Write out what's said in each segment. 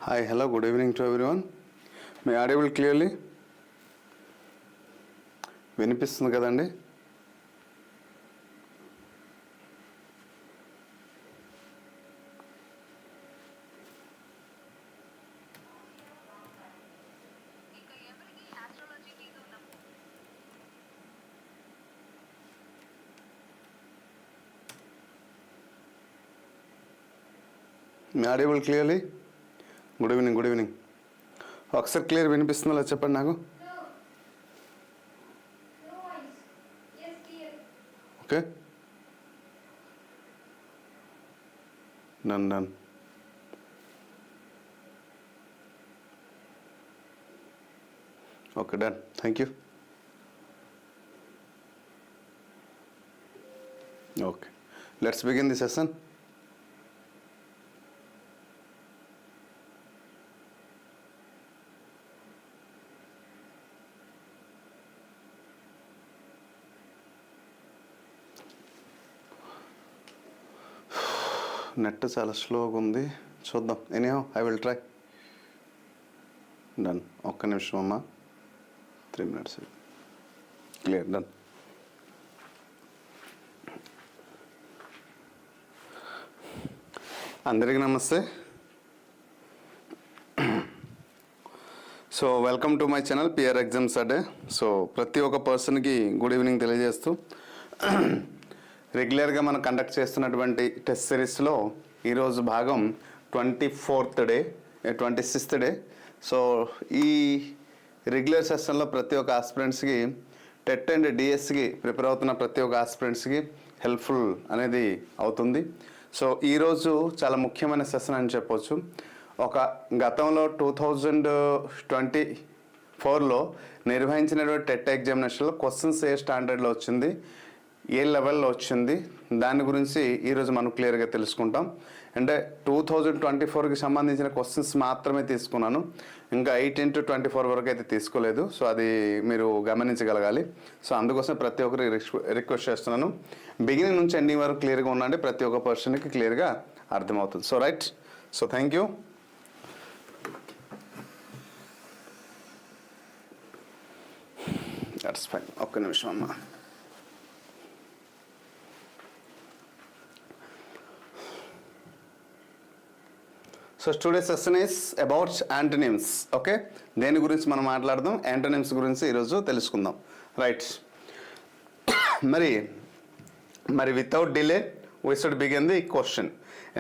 Hi, hello, good evening to everyone. May I audible clearly? వినిపిస్తుంది కదండి? May I audible clearly? Good evening ఒకసారి clear వినిపిస్తుందో లేదో చెప్పండి నాకు. Okay, done. Okay, done. Thank you. Okay, let's begin the session. Net చాలా స్లోగా ఉంది, చూద్దాం. Anyhow I will try. Done. ఒక్క నిమిషం అమ్మా, 3 minutes. Clear, done. అందరికీ నమస్తే. So welcome to my channel PR exams అడే. సో ప్రతి ఒక్క పర్సన్కి గుడ్ ఈవినింగ్ తెలియజేస్తూ, రెగ్యులర్గా మనం కండక్ట్ చేస్తున్నటువంటి టెస్ట్ సిరీస్లో ఈరోజు భాగం 24th day, 26th day. So ఈ రెగ్యులర్ సెషన్లో ప్రతి ఒక్క ఆస్పిరెంట్స్కి, టెట్ అండ్ డిఎస్కి ప్రిపేర్ అవుతున్న ప్రతి ఒక్క ఆస్పిరెంట్స్కి హెల్ప్ఫుల్ అనేది అవుతుంది. సో ఈరోజు చాలా ముఖ్యమైన సెషన్ అని చెప్పొచ్చు. ఒక గతంలో 2024లో నిర్వహించినటువంటి టెట్ ఎగ్జామినేషన్లో క్వశ్చన్స్ ఏ స్టాండర్డ్లో వచ్చింది, ఏ లెవెల్లో వచ్చింది, దాని గురించి ఈరోజు మనం క్లియర్గా తెలుసుకుంటాం. అంటే 2024కి సంబంధించిన క్వశ్చన్స్ మాత్రమే తీసుకున్నాను, ఇంకా 8 into 24 వరకు అయితే తీసుకోలేదు. సో అది మీరు గమనించగలగాలి. సో అందుకోసం ప్రతి ఒక్కరికి రిక్వెస్ట్ చేస్తున్నాను, బిగినింగ్ నుంచి ఎండింగ్ వరకు క్లియర్గా ఉండండి, ప్రతి ఒక్క పర్సన్కి క్లియర్గా అర్థమవుతుంది. So right, so thank you. That's fine. ఒక్క నిమిషం అమ్మా. So today session is about antonyms. Okay, దేని గురించి మనం మాట్లాడదాం, యాంటోనిమ్స్ గురించి ఈరోజు తెలుసుకుందాం. రైట్, మరి without delay we should begin the question.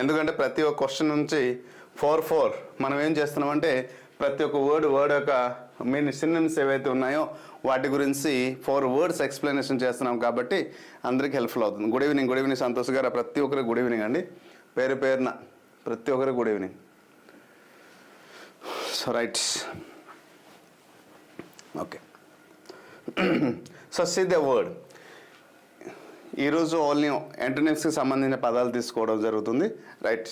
ఎందుకంటే ప్రతి ఒక్క క్వశ్చన్ నుంచి 4 మనం ఏం చేస్తున్నామంటే ప్రతి ఒక్క వర్డ్ యొక్క సినోనిమ్స్ ఏవైతే ఉన్నాయో వాటి గురించి 4 words ఎక్స్ప్లెనేషన్ చేస్తున్నాం కాబట్టి అందరికీ హెల్ప్ఫుల్ అవుతుంది. గుడ్ ఈవినింగ్ సంతోష్ గారు. ప్రతి ఒక్కరికి గుడ్ ఈవినింగ్ అండి, పేరున ప్రతి ఒక్కరికి good evening. So right, okay. So see the word. ఈరోజు ఓన్లీ యాంటోనిమ్స్కి సంబంధించిన పదాలు తీసుకోవడం జరుగుతుంది. Right,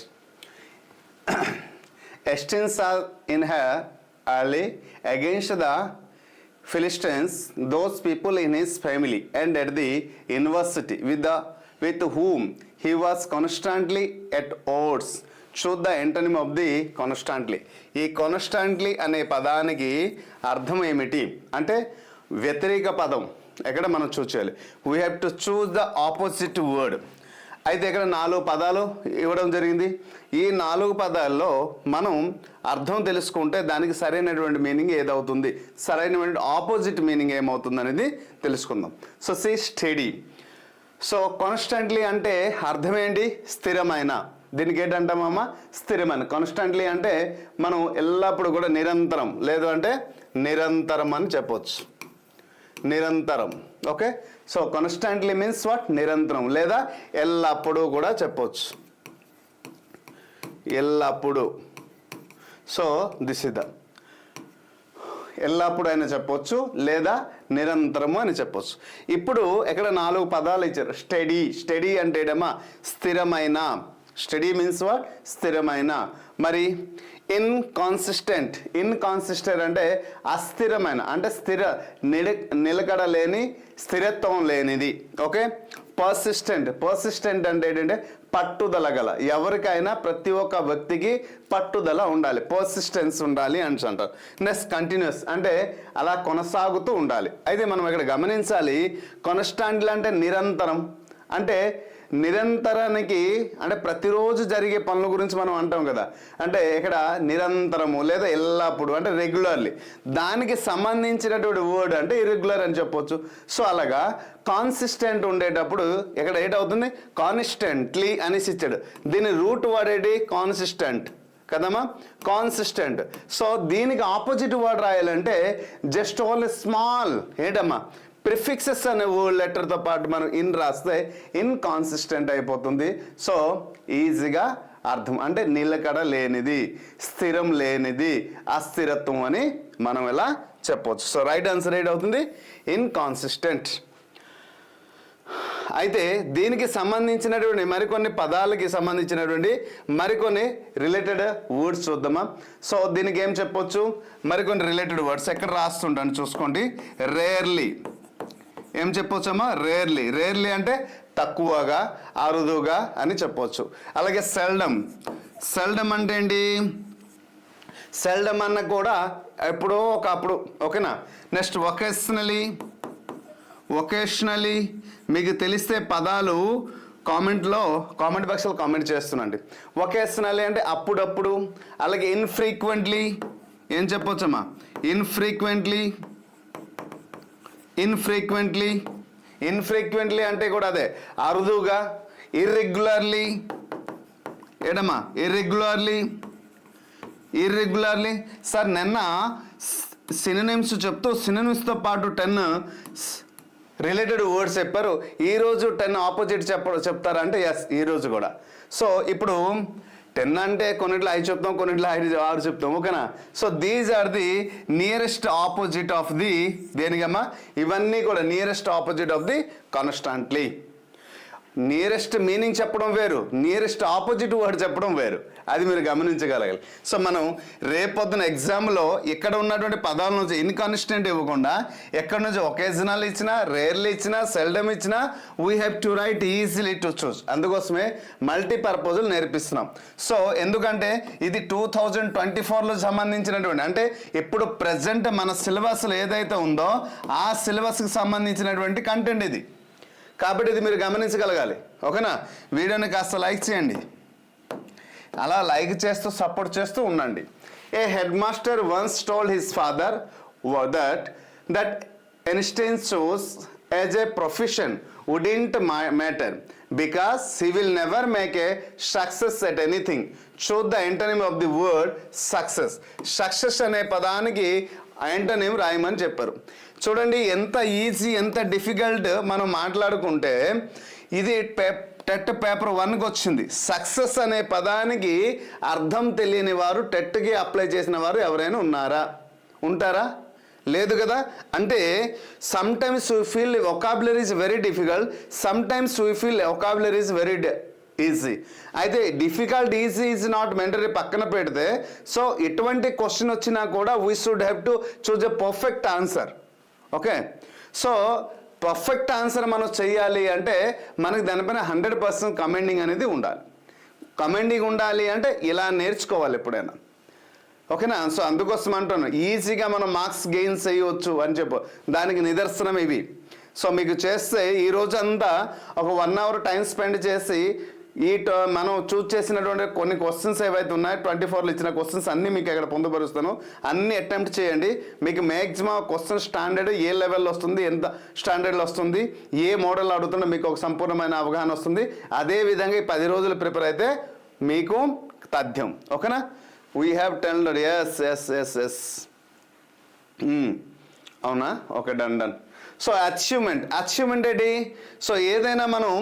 Einstein's are in her early against the Philistines, those people in his family and at the university with whom he was constantly at odds. Choose the antonym of the constantly. ఈ constantly అనే పదానికి అర్థం ఏమిటి అంటే వ్యతిరేక పదం. ఎక్కడ మనం చూస్ చేయాలి, we have to choose the opposite word. అయితే ఇక్కడ 4 పదాలు ఇవ్వడం జరిగింది. ఈ 4 పదాల్లో మనం అర్థం తెలుసుకుంటే దానికి సరైనటువంటి మీనింగ్ ఏదవుతుంది, సరైనటువంటి ఆపోజిట్ మీనింగ్ ఏమవుతుంది అనేది తెలుసుకుందాం. So see study. So constantly అంటే అర్థం ఏంటి, స్థిరమైన. దీనికి ఏంటంటామమ్మా, స్థిరమైన. కాన్స్టెంట్లీ అంటే మనం ఎల్లప్పుడూ కూడా నిరంతరం, లేదు అంటే నిరంతరం అని చెప్పొచ్చు, నిరంతరం. Okay, so constantly means what, నిరంతరం, లేదా ఎల్లప్పుడూ కూడా చెప్పొచ్చు, ఎల్లప్పుడూ. సో దిస్ ఇస్ ద ఎల్లప్పుడూ అయినా చెప్పొచ్చు లేదా నిరంతరము అని చెప్పొచ్చు. ఇప్పుడు ఇక్కడ 4 పదాలు ఇచ్చారు. స్టడీ అంటే ఏమా స్థిరమైన. స్టడీ మీన్స్ వాట్, స్థిరమైన. మరి ఇన్కాన్సిస్టెంట్ అంటే అస్థిరమైన, అంటే నిలకడ లేని, స్థిరత్వం లేనిది. ఓకే, పర్సిస్టెంట్ అంటే ఏంటంటే పట్టుదల గల, ఎవరికైనా ప్రతి ఒక్క వ్యక్తికి పట్టుదల ఉండాలి, పర్సిస్టెన్స్ ఉండాలి అని అంటారు. నెక్స్ట్ కంటిన్యూస్ అంటే అలా కొనసాగుతూ ఉండాలి. అయితే మనం ఇక్కడ గమనించాలి, కాన్స్టాంట్లీ అంటే నిరంతరం, అంటే నిరంతరానికి అంటే ప్రతిరోజు జరిగే పనుల గురించి మనం అంటాం కదా, అంటే ఇక్కడ నిరంతరము లేదా ఎల్లప్పుడు అంటే రెగ్యులర్లీ, దానికి సంబంధించినటువంటి వర్డ్ అంటే ఇర్రెగ్యులర్ అని చెప్పొచ్చు. సో అలాగా కాన్సిస్టెంట్ ఉండేటప్పుడు ఇక్కడ ఏంటవుతుంది, కాన్స్టెంట్లీ అనేసి ఇచ్చాడు. దీని రూట్ వర్డ్ ఏంటి, కాన్సిస్టెంట్ కదమ్మా, కాన్సిస్టెంట్. సో దీనికి ఆపోజిట్ వర్డ్ రాయాలంటే జస్ట్ ఓన్లీ స్మాల్ ఏంటమ్మా, ప్రిఫిక్సెస్ అనే వర్డ్ లెటర్తో పాటు మనం ఇన్ రాస్తే ఇన్కాన్సిస్టెంట్ అయిపోతుంది. సో ఈజీగా అర్థం అంటే నిలకడ లేనిది, స్థిరం లేనిది, అస్థిరత్వం అని మనం ఇలా చెప్పవచ్చు. సో రైట్ ఆన్సర్ ఏంటవుతుంది, ఇన్కాన్సిస్టెంట్. అయితే దీనికి సంబంధించినటువంటి మరికొన్ని పదాలకి సంబంధించినటువంటి మరికొన్ని రిలేటెడ్ వర్డ్స్ చూద్దామా. సో దీనికి ఏం చెప్పొచ్చు, మరికొన్ని రిలేటెడ్ వర్డ్స్ ఎక్కడ రాస్తుంటాను చూసుకోండి. రేర్లీ ఏం చెప్పొచ్చమ్మా, రేర్లీ అంటే తక్కువగా, అరుదుగా అని చెప్పొచ్చు. అలాగే సెల్డమ్ అంటే ఏంటి, సెల్డమ్ అన్న కూడా ఎప్పుడో ఒకప్పుడు, ఓకేనా. నెక్స్ట్ ఒకేషనలీ మీకు తెలిస్తే పదాలు కామెంట్ బాక్స్లో కామెంట్ చేస్తున్నాండి. ఒకేషనలీ అంటే అప్పుడప్పుడు. అలాగే ఇన్ఫ్రీక్వెంట్లీ ఏం చెప్పొచ్చమ్మా, ఇన్ఫ్రీక్వెంట్లీ అంటే కూడా అదే అరుదుగా. ఇర్రెగ్యులర్లీ ఏడమ్మా, ఇర్రెగ్యులర్లీ సార్ నిన్న సినోనిమ్స్ చెప్తూ సినోనిమ్స్తో పాటు 10 రిలేటెడ్ వర్డ్స్ చెప్పారు, ఈరోజు 10 ఆపోజిట్ చెప్తారంటే ఎస్ ఈరోజు కూడా. సో ఇప్పుడు 10 అంటే కొన్నిట్లో 5 చెప్తాం, కొన్నిట్లో 6 చెప్తాం, ఓకేనా. So these are the nearest opposite of the దేనికమ్మా, ఇవన్నీ కూడా nearest opposite of the constantly. Nearest meaning చెప్పడం వేరు, నియరెస్ట్ ఆపోజిట్ వర్డ్ చెప్పడం వేరు, అది మీరు గమనించగలగాలి. సో మనం రేపొద్దున ఎగ్జామ్లో ఇక్కడ ఉన్నటువంటి పదాల నుంచి ఇన్కాన్స్టెంట్ ఇవ్వకుండా ఎక్కడి నుంచి ఒకేజనల్ ఇచ్చినా, రేర్లీ ఇచ్చినా, సెల్డమ్ ఇచ్చినా we have to right easily to choose. అందుకోసమే మల్టీపర్పజులు నేర్పిస్తున్నాం. సో ఎందుకంటే ఇది 2024లో సంబంధించినటువంటి, అంటే ఇప్పుడు ప్రజెంట్ మన సిలబస్లో ఏదైతే ఉందో ఆ సిలబస్కి సంబంధించినటువంటి కంటెంట్ ఇది, కాబట్టి ఇది మీరు గమనించగలగాలి, ఓకేనా. వీడియోని కాస్త లైక్ చేయండి, అలా లైక్ చేస్తూ సపోర్ట్ చేస్తూ ఉండండి. A head master once told his father that Einstein chose as a profession wouldn't matter because he will never make a success at anything. Choose the antonym of the word success అనే పదానికి antonym రాయమని చెప్పారు. చూడండి ఎంత easy, ఎంత difficult మనం మాట్లాడుకుంటే ఇది టెట్ పేపర్ 1కి వచ్చింది. సక్సెస్ అనే పదానికి అర్థం తెలియని వారు టెట్కి అప్లై చేసిన వారు ఎవరైనా ఉంటారా? లేదు కదా. అంటే sometimes we feel vocabulary is very difficult, sometimes we feel vocabulary is very easy. అయితే డిఫికల్ట్ ఈజీ ఈజ్ నాట్ మెంటరీ పక్కన పెడితే, సో ఎటువంటి క్వశ్చన్ వచ్చినా కూడా we should have to choose a perfect answer, okay. So perfect answer మనం చెయ్యాలి అంటే మనకి దానిపైన 100% కమెండింగ్ అనేది ఉండాలి. కమెండింగ్ ఉండాలి అంటే ఇలా నేర్చుకోవాలి ఎప్పుడైనా, ఓకేనా. సో అందుకోసం అంటున్నాను ఈజీగా మనం మార్క్స్ గెయిన్ చేయవచ్చు అని చెప్పు, దానికి నిదర్శనం ఇవి. సో మీకు చేస్తే ఈ రోజు అంతా ఒక 1 అవర్ టైం స్పెండ్ చేసి మనం చూస్ చేసినటువంటి కొన్ని క్వశ్చన్స్ ఏవైతే ఉన్నాయో 24లో ఇచ్చిన క్వశ్చన్స్ అన్నీ మీకు ఇక్కడ పొందుపరుస్తాను, అన్నీ అటెంప్ట్ చేయండి. మీకు మ్యాక్సిమం క్వశ్చన్ స్టాండర్డ్ ఏ లెవెల్లో వస్తుంది, ఎంత స్టాండర్డ్లో వస్తుంది, ఏ మోడల్ అడుగుతుందో మీకు ఒక సంపూర్ణమైన అవగాహన వస్తుంది. అదేవిధంగా ఈ 10 రోజులు ప్రిపేర్ అయితే మీకు తథ్యం, ఓకేనా. వీ హ్యావ్ టెల్డ్ ఎస్ అవునా, ఓకే డన్. సో అచీవ్మెంట్ ఏంటి? సో ఏదైనా మనం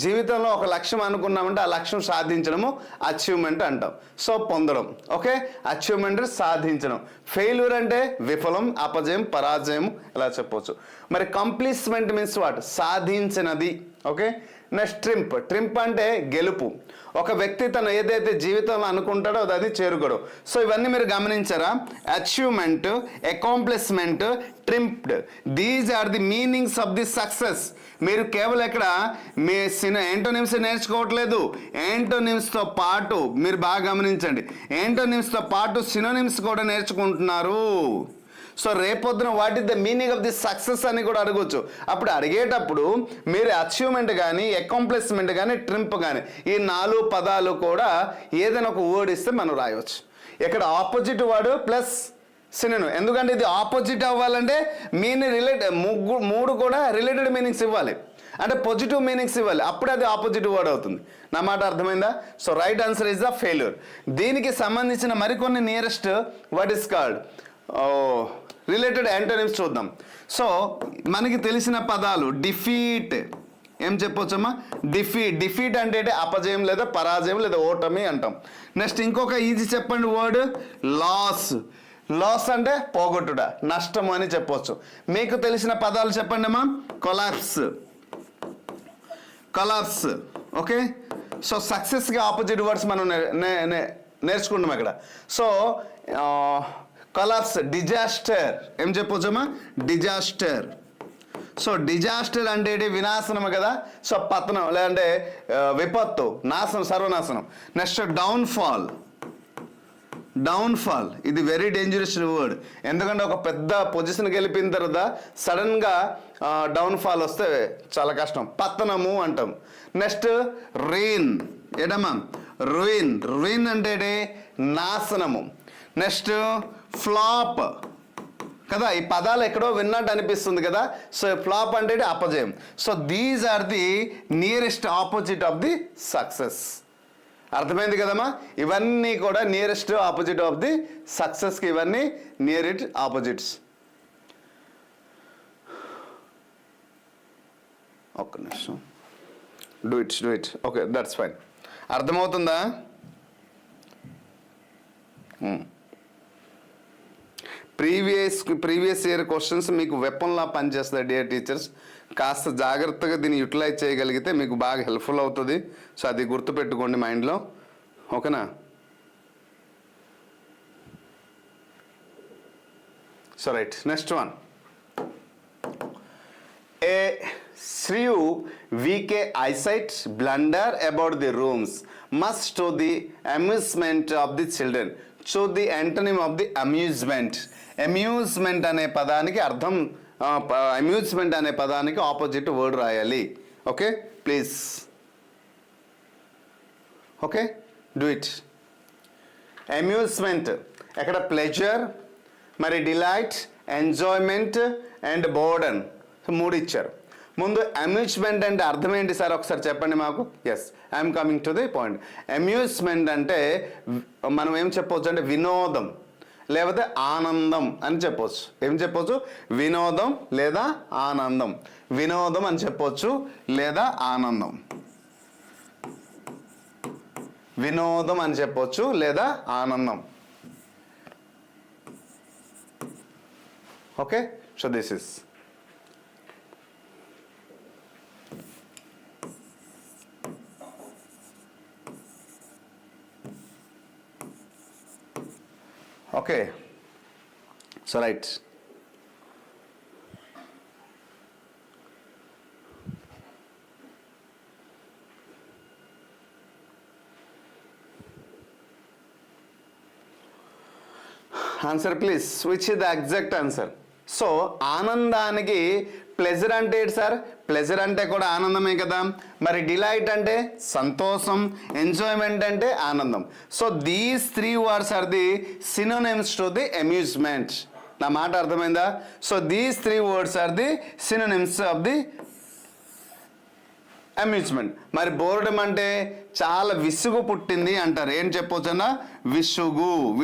జీవితంలో ఒక లక్ష్యం అనుకున్నామంటే ఆ లక్ష్యం సాధించడము అచీవ్మెంట్ అంటాం. సో పొందడం, ఓకే. అచీవ్మెంట్ సాధించడం. ఫెయిల్యూర్ అంటే విఫలం, అపజయం, పరాజయం ఇలా చెప్పవచ్చు. మరి కంప్లీట్మెంట్ మీన్స్ వాట్, సాధించినది ఓకే. నెక్స్ట్ ట్రింప్ అంటే గెలుపు. ఒక వ్యక్తి తను ఏదైతే జీవితంలో అనుకుంటాడో అది చేరుకోడు. సో ఇవన్నీ మీరు గమనించారా? Achievement, accomplishment, triumphed, these are the meanings of the success. మీరు కేవలం ఇక్కడ మీ యాంటోనిమ్స్ నేర్చుకోవట్లేదు, యాంటోనిమ్స్తో పాటు మీరు బాగా గమనించండి, యాంటోనిమ్స్తో పాటు సినోనిమ్స్ కూడా నేర్చుకుంటున్నారు. సో రేపొద్దున what is the meaning of the success అని కూడా అడగొచ్చు. అప్పుడు అడిగేటప్పుడు మీరు అచీవ్మెంట్ కానీ, అకాంప్లిష్మెంట్ కానీ, ట్రింప్ కానీ, ఈ 4 పదాలు కూడా ఏదైనా ఒక వర్డ్ ఇస్తే మనం రాయవచ్చు. ఇక్కడ ఆపోజిట్ వర్డ్ ప్లస్ సినోనిమ్. ఎందుకంటే ఇది ఆపోజిట్ అవ్వాలంటే మూడు కూడా రిలేటెడ్ మీనింగ్స్ ఇవ్వాలి, అంటే పాజిటివ్ మీనింగ్స్ ఇవ్వాలి, అప్పుడే అది ఆపోజిట్ వర్డ్ అవుతుంది. నా మాట అర్థమైందా? So right answer is the failure. దీనికి సంబంధించిన మరికొన్ని nearest what is called related antonyms చూద్దాం. సో మనకి తెలిసిన పదాలు డిఫీట్, ఏం చెప్పొచ్చమ్మా? డిఫీట్ అంటే అపజయం లేదా పరాజయం లేదా ఓటమి అంటాం. నెక్స్ట్ ఇంకొక ఈజీ చెప్పండి వర్డ్ లాస్ అంటే పోగొట్టుట, నష్టం అని చెప్పొచ్చు. మీకు తెలిసిన పదాలు చెప్పండి అమ్మా. కొలాప్స్. ఓకే. సో సక్సెస్కి ఆపోజిట్ వర్డ్స్ మనం నేర్చుకుంటాం ఇక్కడ. సో కొలాప్స్, డిజాస్టర్, ఏం చెప్పొచ్చమ్మా? డిజాస్టర్. సో డిజాస్టర్ అంటే వినాశనం కదా. సో పతనం లేదంటే విపత్తు, నాశనం, సర్వనాశనం. నెక్స్ట్ డౌన్ఫాల్, ఇది వెరీ డేంజరస్ వర్డ్. ఎందుకంటే ఒక పెద్ద పొజిషన్కి వెళ్ళిపోయిన తర్వాత సడన్గా డౌన్ఫాల్ వస్తే చాలా కష్టం, పతనము అంటాం. Next rain, ఏడమ్మా? రూయిన్ అంటే నాశనము. నెక్స్ట్ ఫ్లాప్ కదా. ఈ పదాలు ఎక్కడో విన్నట్టు అనిపిస్తుంది కదా. సో ఫ్లాప్ అంటే అపజయం. So these are the nearest opposite of the success. అర్థమైంది కదమ్మా? ఇవన్నీ కూడా నియరెస్ట్ ఆపోజిట్ ఆఫ్ ది సక్సెస్కి ఇవన్నీ నియర్ ఇట్ ఆపోజిట్స్. ఒక్క నిమిషం, do it. Okay, that's fine. అర్థమవుతుందా? ప్రీవియస్ ఇయర్ క్వశ్చన్స్ మీకు వెపన్లా పనిచేస్తుంది డియర్ టీచర్స్. కాస్త జాగ్రత్తగా దీన్ని యూటిలైజ్ చేయగలిగితే మీకు బాగా హెల్ప్ఫుల్ అవుతుంది. సో అది గుర్తుపెట్టుకోండి మైండ్లో, ఓకేనా? So right, next one. A Shrew weak eyesight blunder about the rooms must to the amusement of the children. So the antonym of the amusement. Amusement అనే పదానికి అర్థం, అమ్యూజ్మెంట్ అనే పదానికి ఆపోజిట్ వర్డ్ రాయాలి. Okay please. Okay, do it. Amusement ఎక్కడ? Pleasure, మరి delight, enjoyment and బోర్డన్. మూడు ఇచ్చారు. ముందు అమ్యూజ్మెంట్ అంటే అర్థం ఏంటి సార్ ఒకసారి చెప్పండి మాకు. Yes, I'm coming to the point. Amusement అంటే మనం ఏం చెప్పవచ్చు అంటే వినోదం లేకపోతే ఆనందం అని చెప్పొచ్చు. ఏం చెప్పొచ్చు? వినోదం లేదా ఆనందం. వినోదం అని చెప్పొచ్చు లేదా ఆనందం. వినోదం అని చెప్పొచ్చు లేదా ఆనందం. Okay, so this is okay. So right, answer please. Which is the exact answer? So ఆనందానికి ప్లెజర్ అంటే ఏంటి సార్? ప్లెజర్ అంటే కూడా ఆనందమే కదా. మరి డిలైట్ అంటే సంతోషం, ఎంజాయ్మెంట్ అంటే ఆనందం. So these 3 words are the synonyms to the amusement. నా మాట అర్థమైందా? So these 3 words are the synonyms of the amusement. మరి బోర్డమ్ అంటే చాలా విసుగు పుట్టింది అంటారు. ఏం చెప్పొచ్చు అన్న?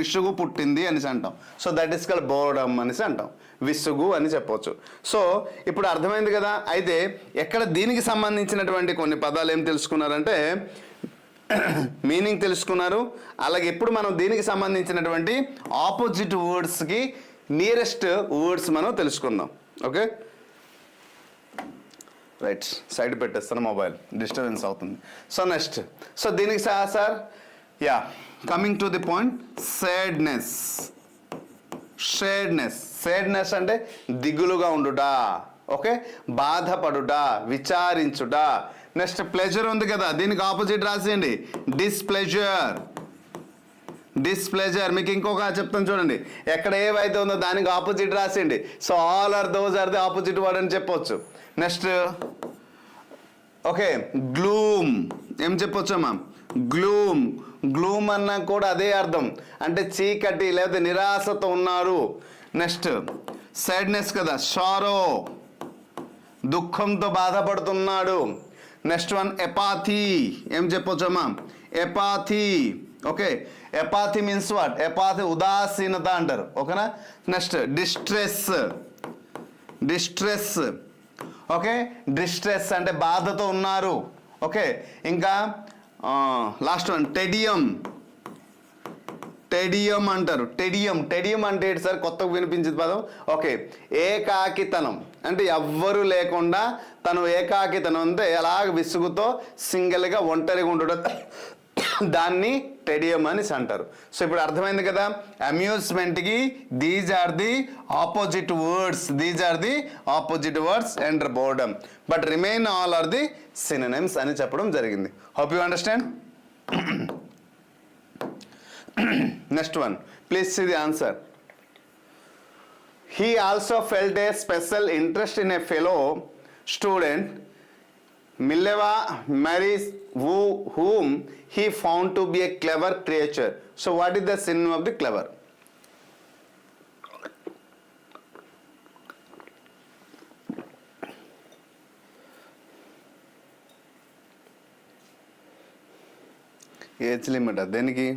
విసుగు పుట్టింది అనేసి అంటాం. So that is called boredom అనేసి అంటాం. విసుగు అని చెప్పవచ్చు. సో ఇప్పుడు అర్థమైంది కదా. అయితే ఎక్కడ దీనికి సంబంధించినటువంటి కొన్ని పదాలు ఏం తెలుసుకున్నారంటే మీనింగ్ తెలుసుకున్నారు. అలాగే ఇప్పుడు మనం దీనికి సంబంధించినటువంటి ఆపోజిట్ వర్డ్స్కి నియరెస్ట్ వర్డ్స్ మనం తెలుసుకుందాం. ఓకే, రైట్, సైడ్ పెట్టేస్తాను, మొబైల్ డిస్టర్బెన్స్ అవుతుంది. సో నెక్స్ట్, సో దీనికి sir yeah coming to the point, sadness. Sadness అంటే దిగులుగా ఉండుట, ఓకే, బాధపడుట, విచారించుట. నెక్స్ట్ ప్లెజర్ ఉంది కదా, దీనికి ఆపోజిట్ రాసేయండి, డిస్ప్లెజర్. మీకు ఇంకొక చెప్తాను చూడండి, ఎక్కడ ఏవైతే ఉందో దానికి ఆపోజిట్ రాసేయండి. So all are those are the opposite word అని చెప్పొచ్చు. Next okay, gloom. ఏం చెప్పొచ్చమ్మా? గ్లూమ్ అన్నా కూడా అదే అర్థం, అంటే చీకటి లేకపోతే నిరాశతో ఉన్నారు. నెక్స్ట్ సాడ్నెస్ కదా, సారో, దుఃఖంతో బాధపడుతున్నాడు. Next one apathy. ఏం చెప్పొచ్చమ్మా? Apathy. Okay, apathy means what? Apathy ఉదాసీనత అంటారు, ఓకేనా. Next distress. ఓకే, డిస్ట్రెస్ అంటే బాధతో ఉన్నారు. ఓకే, ఇంకా లాస్ట్ వన్ టెడియం అంటారు. టెడియం అంటే ఏంటి సార్? కొత్తగా వినిపించింది పదం. ఓకే, ఏకాకితనం అంటే ఎవ్వరు లేకుండా తను ఏకాకితనం అంటే ఎలాగ విసుగుతో సింగిల్గా ఒంటరిగా ఉండడం, దాన్ని టెడియం అని అంటారు. సో ఇప్పుడు అర్థమైంది కదా, అమ్యూజ్మెంట్కి these are the opposite words and boredom, but remain all are the synonyms అని చెప్పడం జరిగింది. Hope you understand. Next one, please see the answer. He also felt a special interest in a fellow student, Mileva Maris, whom he found to be a clever creature. So what is the synonym of the clever? Age limit దేనికి?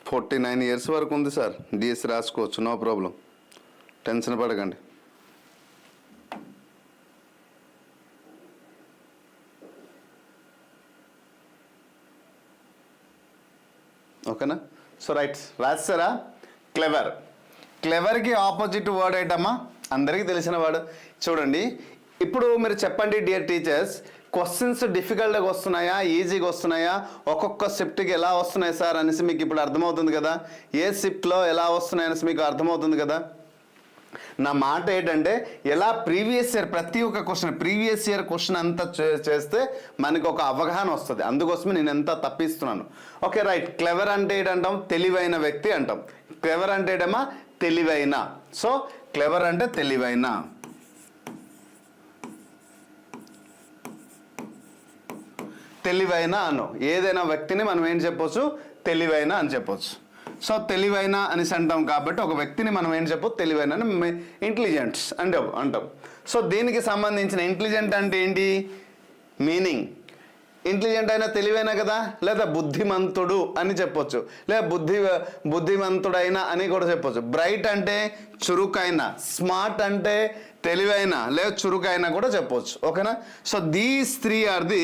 Forty 49 years వరకు ఉంది sir, DSC రాసుకోవచ్చు, no problem, tension పడకండి. ఓకేనా? So right, రాస్తారా? క్లెవర్కి opposite word ఏంటమ్మా? అందరికీ తెలిసిన వర్డ్. చూడండి, ఇప్పుడు మీరు చెప్పండి డియర్ టీచర్స్, క్వశ్చన్స్ డిఫికల్ట్గా వస్తున్నాయా, ఈజీగా వస్తున్నాయా, ఒక్కొక్క షిఫ్ట్కి ఎలా వస్తున్నాయి సార్ అనేసి మీకు ఇప్పుడు అర్థమవుతుంది కదా, ఏ షిఫ్ట్లో ఎలా వస్తున్నాయి అనేసి మీకు అర్థమవుతుంది కదా. నా మాట ఏంటంటే, ఎలా ప్రీవియస్ ఇయర్ ప్రతి ఒక్క క్వశ్చన్ ప్రీవియస్ ఇయర్ క్వశ్చన్ అంతా చేస్తే మనకు ఒక అవగాహన వస్తుంది, అందుకోసమే నేను ఎంత తప్పిస్తున్నాను. ఓకే రైట్, క్లెవర్ అంటే ఏంటంటాం? తెలివైన వ్యక్తి అంటాం. క్లెవర్ అంటే ఏంటమ్మా? తెలివైన. సో క్లెవర్ అంటే తెలివైన. తెలివైన అను ఏదైనా వ్యక్తిని మనం ఏం చెప్పొచ్చు? తెలివైన అని చెప్పొచ్చు. సో తెలివైన అనేసి అంటాం కాబట్టి ఒక వ్యక్తిని మనం ఏం చెప్పొచ్చు? తెలివైన అని, ఇంటెలిజెంట్స్ అంటే అంటాం. సో దీనికి సంబంధించిన ఇంటెలిజెంట్ అంటే ఏంటి మీనింగ్? ఇంటెలిజెంట్ అయినా తెలివైన కదా, లేదా బుద్ధిమంతుడు అని చెప్పొచ్చు, లేదా బుద్ధిమంతుడైన అని కూడా చెప్పొచ్చు. బ్రైట్ అంటే చురుకైన, స్మార్ట్ అంటే తెలివైన లేదా చురుకైన కూడా చెప్పొచ్చు. ఓకేనా? So these 3 are the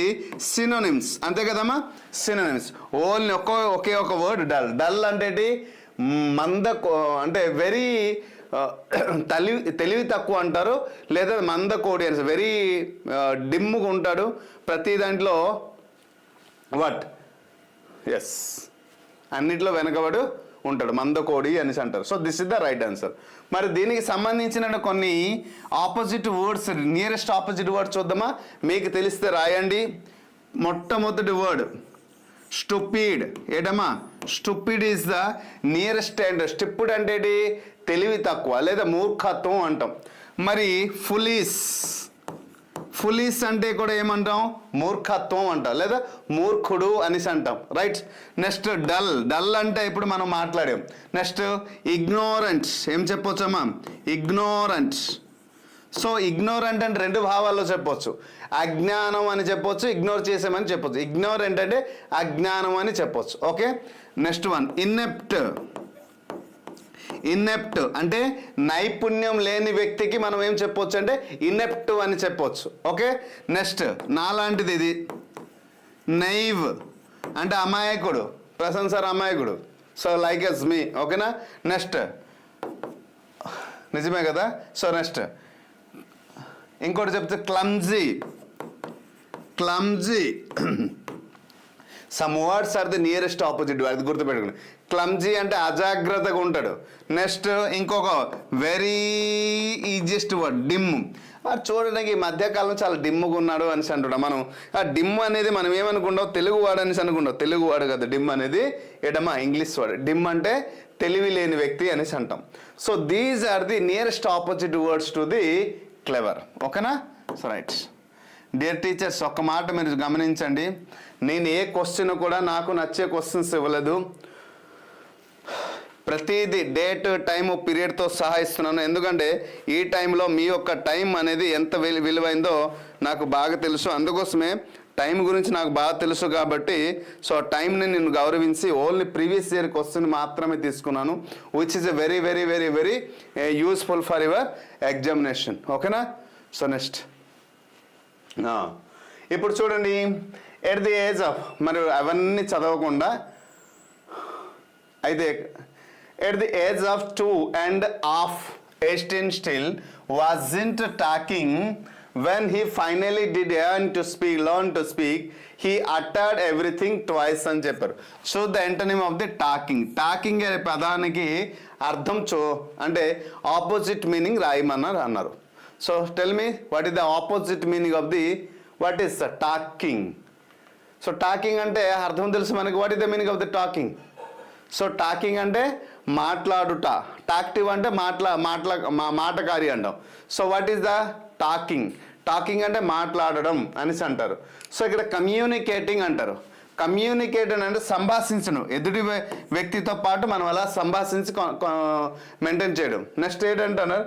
synonyms, అంతే కదమ్మా, సినోనిమ్స్. ఓన్లీ ఒకే ఒక వర్డ్ డల్ అంటే అంటే వెరీ తెలివి తక్కువ అంటారు, లేదా మందకోడి అని, వెరీ డిమ్ముగా ఉంటాడు ప్రతి దాంట్లో. వాట్? ఎస్, అన్నిట్లో వెనకబడు ఉంటాడు, మందకోడి అనేసి అంటారు. So this is the right answer. మరి దీనికి సంబంధించిన కొన్ని opposite words, nearest opposite words చూద్దామా? మీకు తెలిస్తే రాయండి. మొట్టమొదటి వర్డ్ స్టూపిడ్. ఏంటమ్మా? Stupid is the nearest. And stupid అంటే తెలివి తక్కువ లేదా మూర్ఖత్వం అంటాం. మరి ఫులీస్ అంటే కూడా ఏమంటాం? మూర్ఖత్వం అంటాం లేదా మూర్ఖుడు అనేసి అంటాం. రైట్. నెక్స్ట్ డల్ అంటే ఇప్పుడు మనం మాట్లాడాం. Next ignorant. ఏం చెప్పొచ్చమ్మా? ఇగ్నోరెంట్. సో ఇగ్నోరెంట్ అంటే 2 భావాల్లో చెప్పొచ్చు. అజ్ఞానం అని చెప్పొచ్చు, ఇగ్నోర్ చేసామని చెప్పొచ్చు. ఇగ్నోరెంట్ అంటే అజ్ఞానం అని చెప్పొచ్చు. ఓకే. నెక్స్ట్ వన్ ఇన్నెప్ట్ అంటే నైపుణ్యం లేని వ్యక్తికి మనం ఏం చెప్పొచ్చు అంటే ఇన్నెప్ట్ అని చెప్పొచ్చు. ఓకే. నెక్స్ట్ నాలాంటిది ఇది నైవ్ అంటే అమాయకుడు, ప్రశాంత్ సార్ అమాయకుడు. సో లైక్ ఎస్ మీ, ఓకేనా. నెక్స్ట్ నిజమే కదా. సో నెక్స్ట్ ఇంకోటి చెప్తే clumsy. Some words are the nearest opposite, అది గుర్తుపెట్టుకోండి. క్లమ్జీ అంటే అజాగ్రత్తగా ఉంటాడు. నెక్స్ట్ ఇంకొక వెరీ ఈజియెస్ట్ వర్డ్ డిమ్. చూడడానికి ఈ మధ్యకాలం చాలా డిమ్ముగా ఉన్నాడు అనేసి అంటున్నాం మనం. ఆ డిమ్ అనేది మనం ఏమనుకుంటాం, తెలుగువాడు అనేసి అనుకుంటాం. తెలుగువాడు కదా డిమ్ అనేది, ఎడమా ఇంగ్లీష్ వర్డ్. డిమ్ అంటే తెలివి లేని వ్యక్తి అనేసి అంటాం. So these are the nearest opposite words to the clever, ఓకేనా. సో రైట్ డియర్ టీచర్స్, ఒక్క మాట మీరు గమనించండి. నేను ఏ క్వశ్చన్ కూడా నాకు నచ్చే క్వశ్చన్స్ ఇవ్వలేదు. ప్రతిదీ డేట్, టైము, పీరియడ్తో సహా ఇస్తున్నాను. ఎందుకంటే ఈ టైంలో మీ యొక్క టైం అనేది ఎంత విలువైందో నాకు బాగా తెలుసు. అందుకోసమే టైం గురించి నాకు బాగా తెలుసు కాబట్టి సో టైంని నేను గౌరవించి ఓన్లీ ప్రీవియస్ ఇయర్ క్వశ్చన్ మాత్రమే తీసుకున్నాను, which is a very very very very useful for your examination, ఓకేనా. సో నెక్స్ట్ ఇప్పుడు చూడండి, ఎట్ ది ఏజ్ ఆఫ్, మరి అవన్నీ చదవకుండా అయితే at the age of 2.5 Einstein still wasn't talking when he finally did learn to speak. He uttered everything twice అని చెప్పారు. So the antonym of the talking. Talking అనే పదానికి అర్థం అంటే ఆపోజిట్ మీనింగ్ రాయమన్నారు అన్నారు. So tell me what is the opposite meaning of the what is talking. So talking అంటే అర్థం తెలుసు మనకి. What is the meaning of the talking? So talking అంటే మాట్లాడుట, టాక్టివ్ అంటే మాటకారి అంటాం. So what is the talking? Talking అంటే మాట్లాడడం అనేసి అంటారు. సో ఇక్కడ కమ్యూనికేటింగ్ అంటారు. కమ్యూనికేట్ అంటే సంభాషించడం, ఎదుటి వ్యక్తితో పాటు మనం అలా సంభాషించి మెయింటైన్ చేయడం. నెక్స్ట్ ఏంటంటున్నారు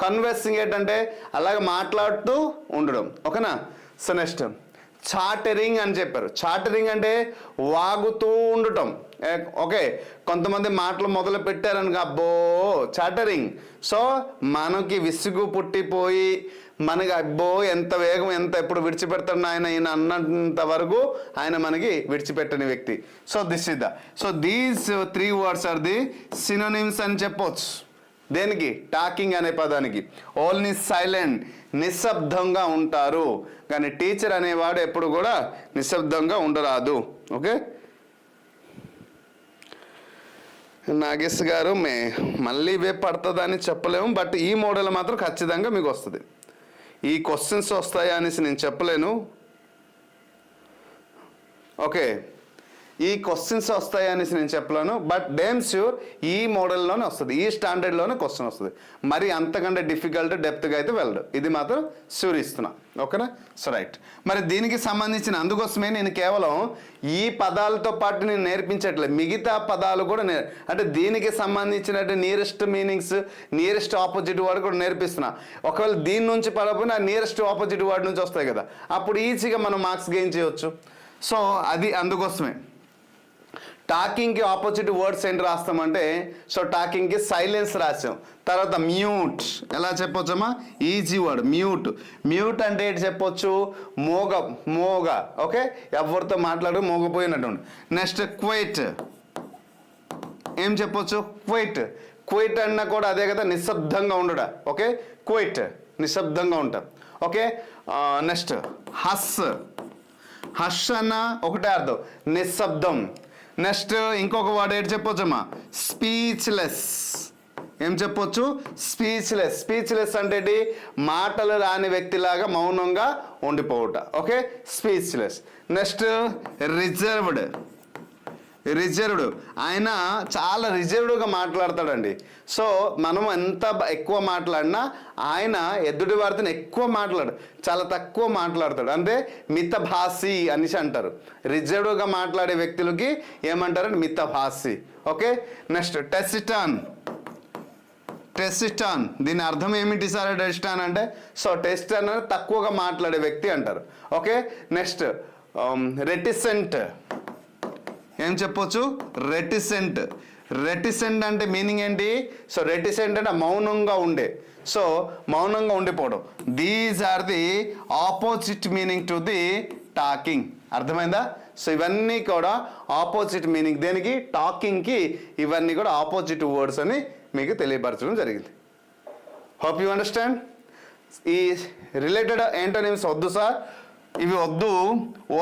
కన్వర్సింగ్ ఏంటంటే అలాగే మాట్లాడుతూ ఉండడం, ఓకేనా. సో నెక్స్ట్ చాటరింగ్ అని చెప్పారు. చాటరింగ్ అంటే వాగుతూ ఉండటం, ఓకే. కొంతమంది మాటలు మొదలు పెట్టారనుకో, అబ్బో చాటరింగ్. సో మనకి విసుగు పుట్టిపోయి మనకి అబ్బో ఎంత వేగం, ఎప్పుడు విడిచిపెడతాడు ఆయన అన్నంత వరకు ఆయన మనకి విడిచిపెట్టని వ్యక్తి. So this is the, so these 3 words are the synonyms అని చెప్పొచ్చు. దేనికి? టాకింగ్ అనే పదానికి. ఓన్లీ సైలెంట్, నిశ్శబ్దంగా ఉంటారు. కానీ టీచర్ అనేవాడు ఎప్పుడు కూడా నిశ్శబ్దంగా ఉండరాదు, ఓకే. నాగేష్ గారు మళ్ళీ ఇవే పడుతుందని చెప్పలేము, బట్ ఈ మోడల్ మాత్రం ఖచ్చితంగా మీకు వస్తుంది. ఈ క్వశ్చన్స్ వస్తాయా అనేసి నేను చెప్పలేను, ఓకే. ఈ క్వశ్చన్స్ వస్తాయి అనేసి నేను చెప్పలేను, బట్ డేమ్ ష్యూర్ ఈ మోడల్లోనే వస్తుంది, ఈ స్టాండర్డ్లోనే క్వశ్చన్ వస్తుంది. మరి అంతకంటే డిఫికల్ట్ డెప్త్గా అయితే వెళ్ళడు, ఇది మాత్రం ష్యూర్ ఇస్తున్నా, ఓకేనా. సో రైట్, మరి దీనికి సంబంధించిన అందుకోసమే నేను కేవలం ఈ పదాలతో పాటు నేను నేర్పించట్లేదు, మిగతా పదాలు కూడా అంటే దీనికి సంబంధించినట్టు nearest meanings, nearest opposite word కూడా నేర్పిస్తున్నా. ఒకవేళ దీని నుంచి పడకపోయినా నియరెస్ట్ ఆపోజిట్ వర్డ్ నుంచి వస్తాయి కదా, అప్పుడు ఈజీగా మనం మార్క్స్ గెయిన్ చేయవచ్చు. సో అది అందుకోసమే టాకింగ్కి ఆపోజిట్ వర్డ్స్ ఏంటి రాస్తామంటే, సో టాకింగ్కి సైలెన్స్ రాసాం. తర్వాత మ్యూట్, ఎలా చెప్పొచ్చమ్మా? Easy word mute. మ్యూట్ అంటే ఏంటి చెప్పొచ్చు? మోగ, ఓకే. ఎవరితో మాట్లాడు మోగపోయినట్టు. నెక్స్ట్ క్వైట్, ఏం చెప్పొచ్చు? క్వైట్ అన్నా కూడా అదే కదా, నిశ్శబ్దంగా ఉండడా, ఓకే. క్వైట్ నిశ్శబ్దంగా ఉంటాం, ఓకే. నెక్స్ట్ హష్ అన్న ఒకటే అర్థం, నిశ్శబ్దం. నెక్స్ట్ ఇంకొక వర్డ్ ఏంటి చెప్పొచ్చమ్మా? స్పీచ్లెస్. ఏం చెప్పొచ్చు? స్పీచ్లెస్ అంటే మాటలు రాని వ్యక్తిలాగా మౌనంగా ఉండిపోవుట, ఓకే. స్పీచ్లెస్. Next reserved. ఆయన చాలా రిజర్వ్డ్గా మాట్లాడతాడండి. సో మనం ఎంత ఎక్కువ మాట్లాడినా ఆయన ఎదుటి వారితో ఎక్కువ చాలా తక్కువ మాట్లాడతాడు, అంటే మితభాషి అనేసి అంటారు. రిజర్వ్డ్గా మాట్లాడే వ్యక్తులకి ఏమంటారంటే మితభాషి, ఓకే. నెక్స్ట్ టెసిటాన్, దీని అర్థం ఏమిటి సార్? టెసిటాన్ అంటే, సో టెసిటాన్ అంటే తక్కువగా మాట్లాడే వ్యక్తి అంటారు, ఓకే. నెక్స్ట్ రెటిసెంట్, ఏం చెప్పొచ్చు? రెటిసెంట్ అంటే మీనింగ్ ఏంటి? సో రెటిసెంట్ అంటే మౌనంగా ఉండే, సో మౌనంగా ఉండిపోవడం. These are the opposite meaning to the talking. అర్థమైందా? సో ఇవన్నీ కూడా ఆపోజిట్ మీనింగ్. దేనికి? టాకింగ్కి. ఇవన్నీ కూడా ఆపోజిట్ వర్డ్స్ అని మీకు తెలియపరచడం జరిగింది. Hope you understand. ఈ రిలేటెడ్ యాంటోనిమ్స్ వద్దు సార్, ఇవి వద్దు,